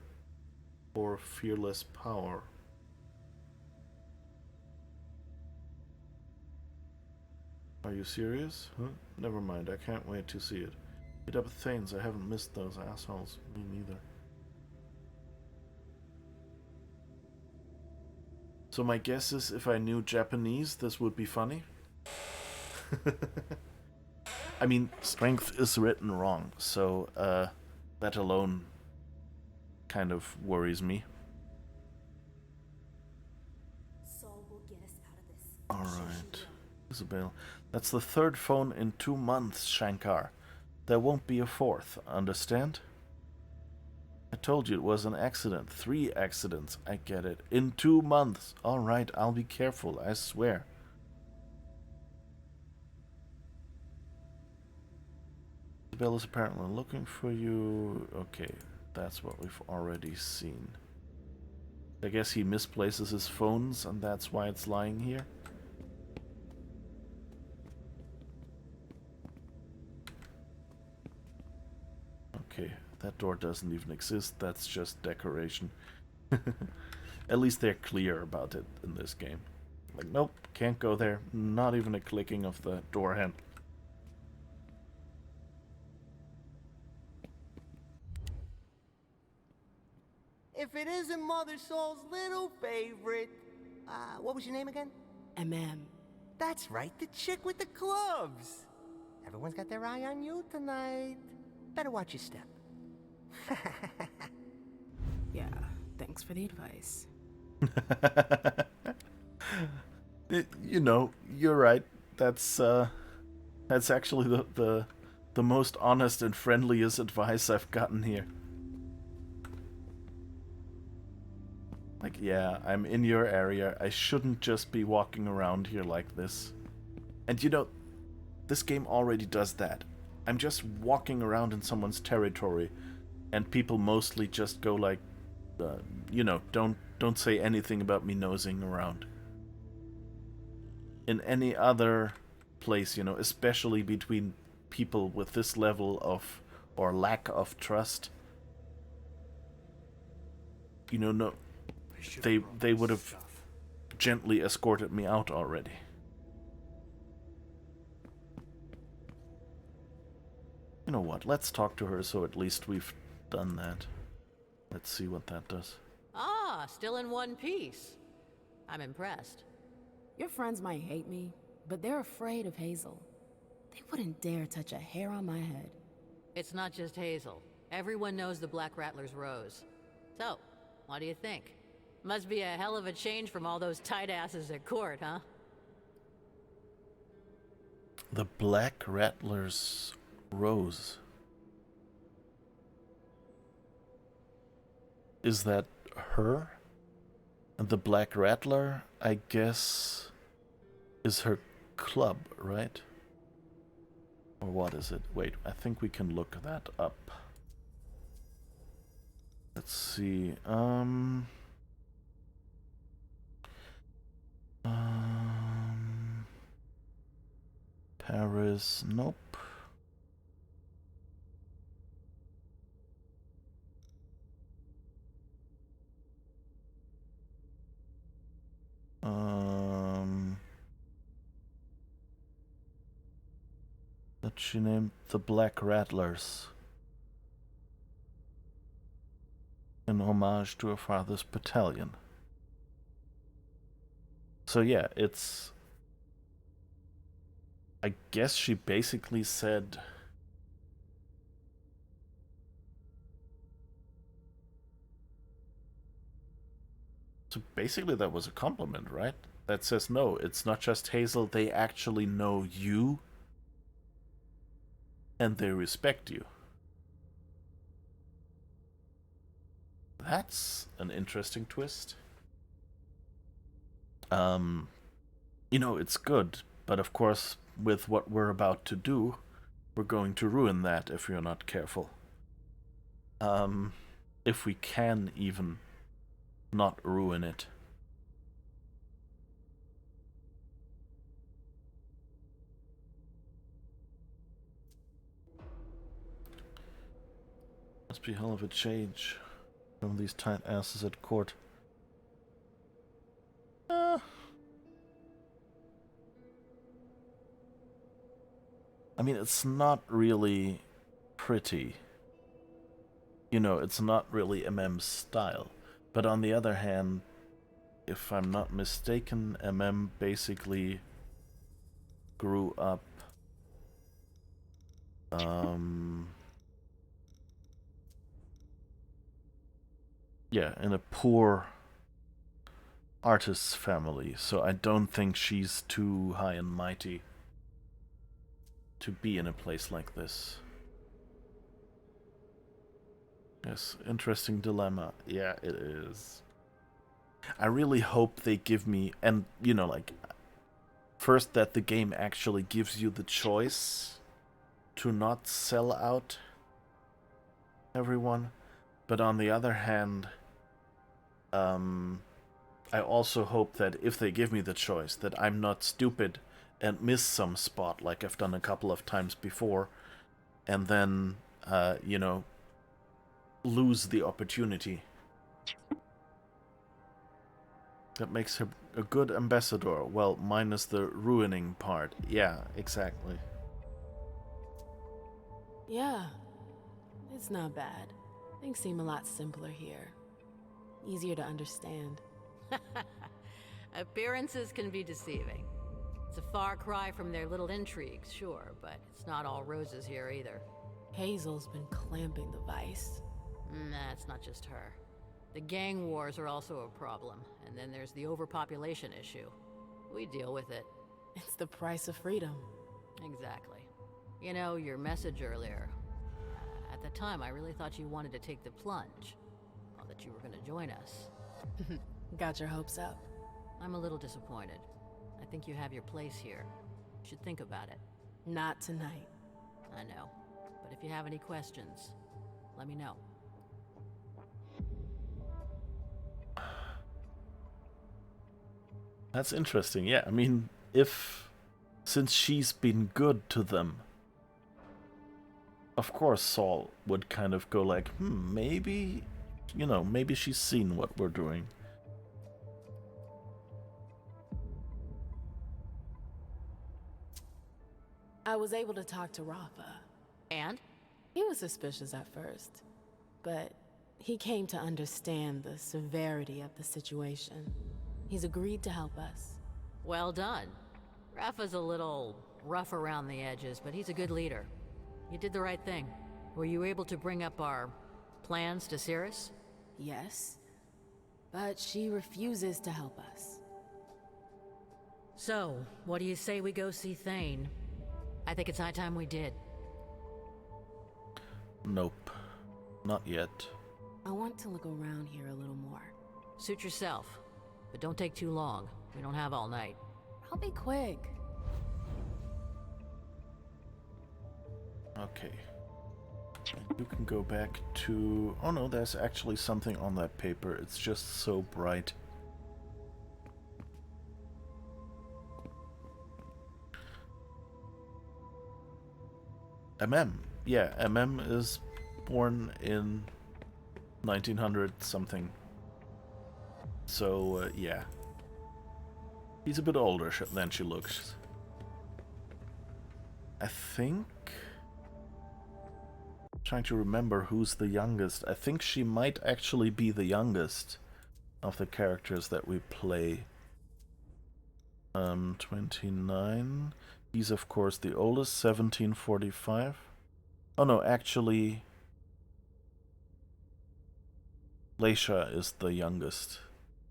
or fearless power. Are you serious? Huh? Never mind, I can't wait to see it. Meet up with Thanes, I haven't missed those assholes. Me neither. So my guess is if I knew Japanese, this would be funny. I mean, strength is written wrong, so that alone kind of worries me. Alright. Isabel. That's the third phone in 2 months, Shankar. There won't be a fourth, understand? I told you it was an accident. 3 accidents. I get it. In 2 months. Alright, I'll be careful, I swear. Isabel is apparently looking for you. Okay, that's what we've already seen. I guess he misplaces his phones and that's why it's lying here. Okay, that door doesn't even exist. That's just decoration. At least they're clear about it in this game. Like, nope, can't go there. Not even a clicking of the door handle. If it isn't Mother Soul's little favorite, what was your name again? MM. That's right, the chick with the gloves. Everyone's got their eye on you tonight. Better watch your step. Yeah, thanks for the advice. You know, you're right. That's actually the most honest and friendliest advice I've gotten here. Like, yeah, I'm in your area. I shouldn't just be walking around here like this. And you know, this game already does that. I'm just walking around in someone's territory, and people mostly just go like, you know, don't say anything about me nosing around. In any other place, you know, especially between people with this level of, or lack of trust, you know, no, they would have gently escorted me out already. You know what, let's talk to her so at least we've done that. Let's see what that does. Ah, still in one piece. I'm impressed. Your friends might hate me, but they're afraid of Hazel. They wouldn't dare touch a hair on my head. It's not just Hazel. Everyone knows the Black Rattler's Rose. So, what do you think? Must be a hell of a change from all those tight asses at court, huh? The Black Rattler's Rose. Is that her? And the Black Rattler, I guess, is her club, right? Or what is it? Wait, I think we can look that up. Let's see. Paris, nope. That she named the Black Rattlers in homage to her father's battalion. So yeah, it's... I guess she basically said... So basically that was a compliment, right? That says, no, it's not just Hazel, they actually know you. And they respect you. That's an interesting twist. You know, it's good, but of course, with what we're about to do, we're going to ruin that if you're not careful. If we can even not ruin it. Must be a hell of a change from these tight asses at court. I mean, it's not really pretty. You know, it's not really MM's style. But on the other hand, if I'm not mistaken, MM basically grew up yeah, in a poor artist's family, so I don't think she's too high and mighty to be in a place like this. Yes, interesting dilemma. Yeah, it is. I really hope they give me, and you know, like, first that the game actually gives you the choice to not sell out everyone, but on the other hand, I also hope that if they give me the choice, that I'm not stupid and miss some spot like I've done a couple of times before, and then, you know, lose the opportunity. That makes her a good ambassador. Well, minus the ruining part. Yeah, exactly. Yeah, it's not bad. Things seem a lot simpler here. Easier to understand. Appearances can be deceiving. It's a far cry from their little intrigues, sure, but it's not all roses here either. Hazel's been clamping the vice. Nah, it's not just her. The gang wars are also a problem, and then there's the overpopulation issue. We deal with it. It's the price of freedom. Exactly. You know, your message earlier. At the time, I really thought you wanted to take the plunge. Or that you were going to join us. Got your hopes up. I'm a little disappointed. I think you have your place here. You should think about it. Not tonight. I know. But if you have any questions, let me know. That's interesting. Yeah, I mean, since she's been good to them, of course Saul would kind of go like, maybe, you know, maybe she's seen what we're doing. I was able to talk to Rafa. And? He was suspicious at first, but he came to understand the severity of the situation. He's agreed to help us. Well done. Rafa's a little rough around the edges, but he's a good leader. You did the right thing. Were you able to bring up our plans to Cirrus? Yes, but she refuses to help us. So, what do you say we go see Thane? I think it's high time we did. Nope. Not yet. I want to look around here a little more. Suit yourself. But don't take too long. We don't have all night. I'll be quick. Okay. You can go back to... Oh no, there's actually something on that paper. It's just so bright. MM. Yeah, MM is born in 1900 something. So, yeah. He's a bit older than she looks. I think... Trying to remember who's the youngest. I think she might actually be the youngest of the characters that we play. 29. He's of course the oldest, 1745. Oh no, actually... Leisha is the youngest.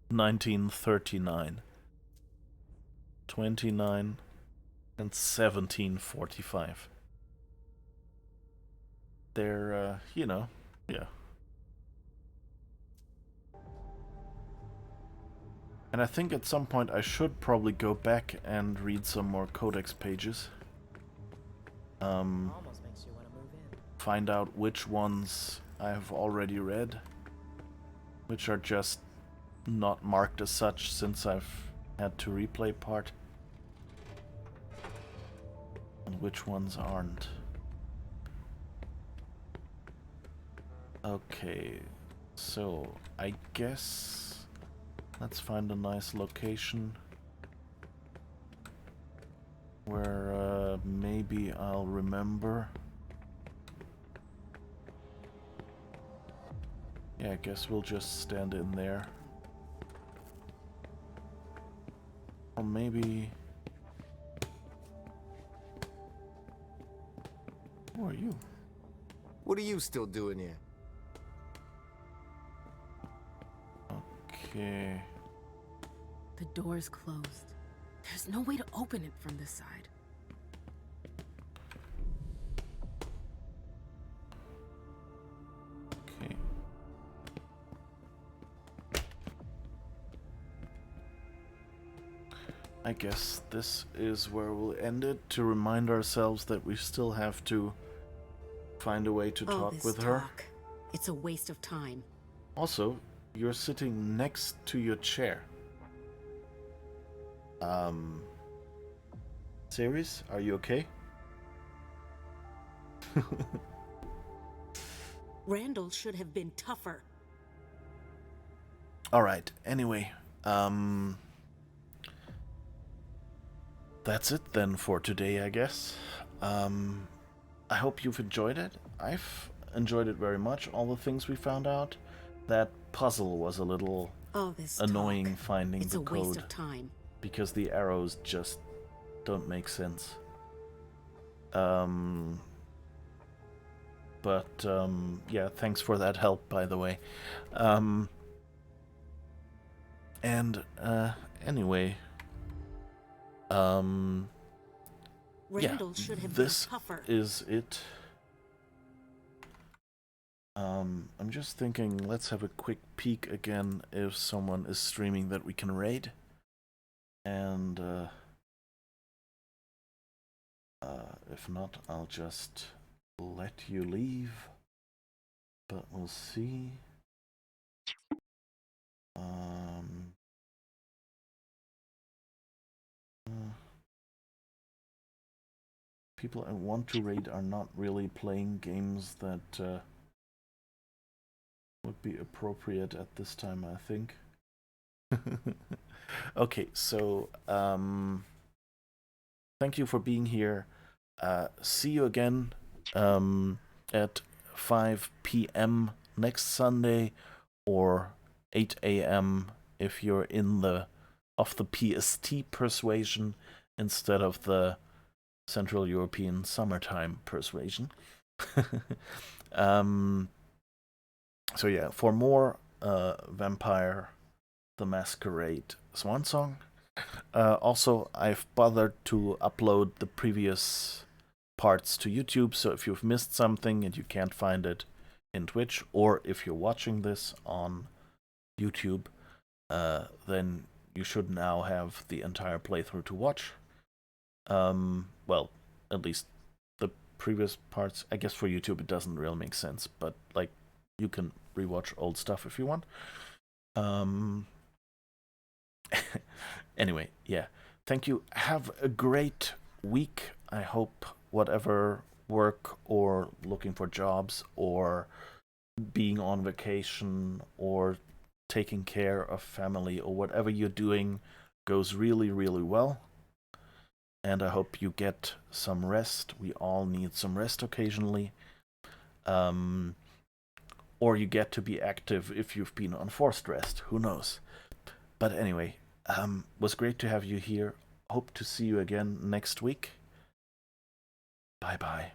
1939. 29 and 1745. They're, you know, yeah. And I think at some point I should probably go back and read some more codex pages. Almost makes you want to move in. Find out which ones I have already read, which are just not marked as such since I've had to replay part, and which ones aren't. Okay, so I guess let's find a nice location where maybe I'll remember. Yeah, I guess we'll just stand in there. Or maybe... Who are you? What are you still doing here? Okay. The door's closed. There's no way to open it from this side. Okay. I guess this is where we'll end it, to remind ourselves that we still have to find a way to talk with her. It's a waste of time. Also, You're sitting next to your chair. Ceres, are you okay? Randall should have been tougher. Alright, anyway, that's it then for today, I guess. I hope you've enjoyed it. I've enjoyed it very much, all the things we found out. That puzzle was a little annoying finding the code. It's a waste of time. Because the arrows just don't make sense. Yeah, thanks for that help, by the way. Anyway, Randall should have this been tougher. is it. I'm just thinking, let's have a quick peek again if someone is streaming that we can raid. And if not, I'll just let you leave. But we'll see. People I want to raid are not really playing games that would be appropriate at this time, I think. Okay, so thank you for being here. See you again at 5 p.m. next Sunday, or 8 a.m. if you're in the PST persuasion instead of the Central European summertime persuasion. So yeah, for more Vampire the Masquerade Swansong. Also, I've bothered to upload the previous parts to YouTube, so if you've missed something and you can't find it in Twitch, or if you're watching this on YouTube, then you should now have the entire playthrough to watch. Well, at least the previous parts. I guess for YouTube it doesn't really make sense, but like, you can rewatch old stuff if you want. Anyway, yeah. Thank you. Have a great week. I hope whatever work or looking for jobs or being on vacation or taking care of family or whatever you're doing goes really, really well. And I hope you get some rest. We all need some rest occasionally. Or you get to be active if you've been on forced rest. Who knows? But anyway, was great to have you here. Hope to see you again next week. Bye-bye.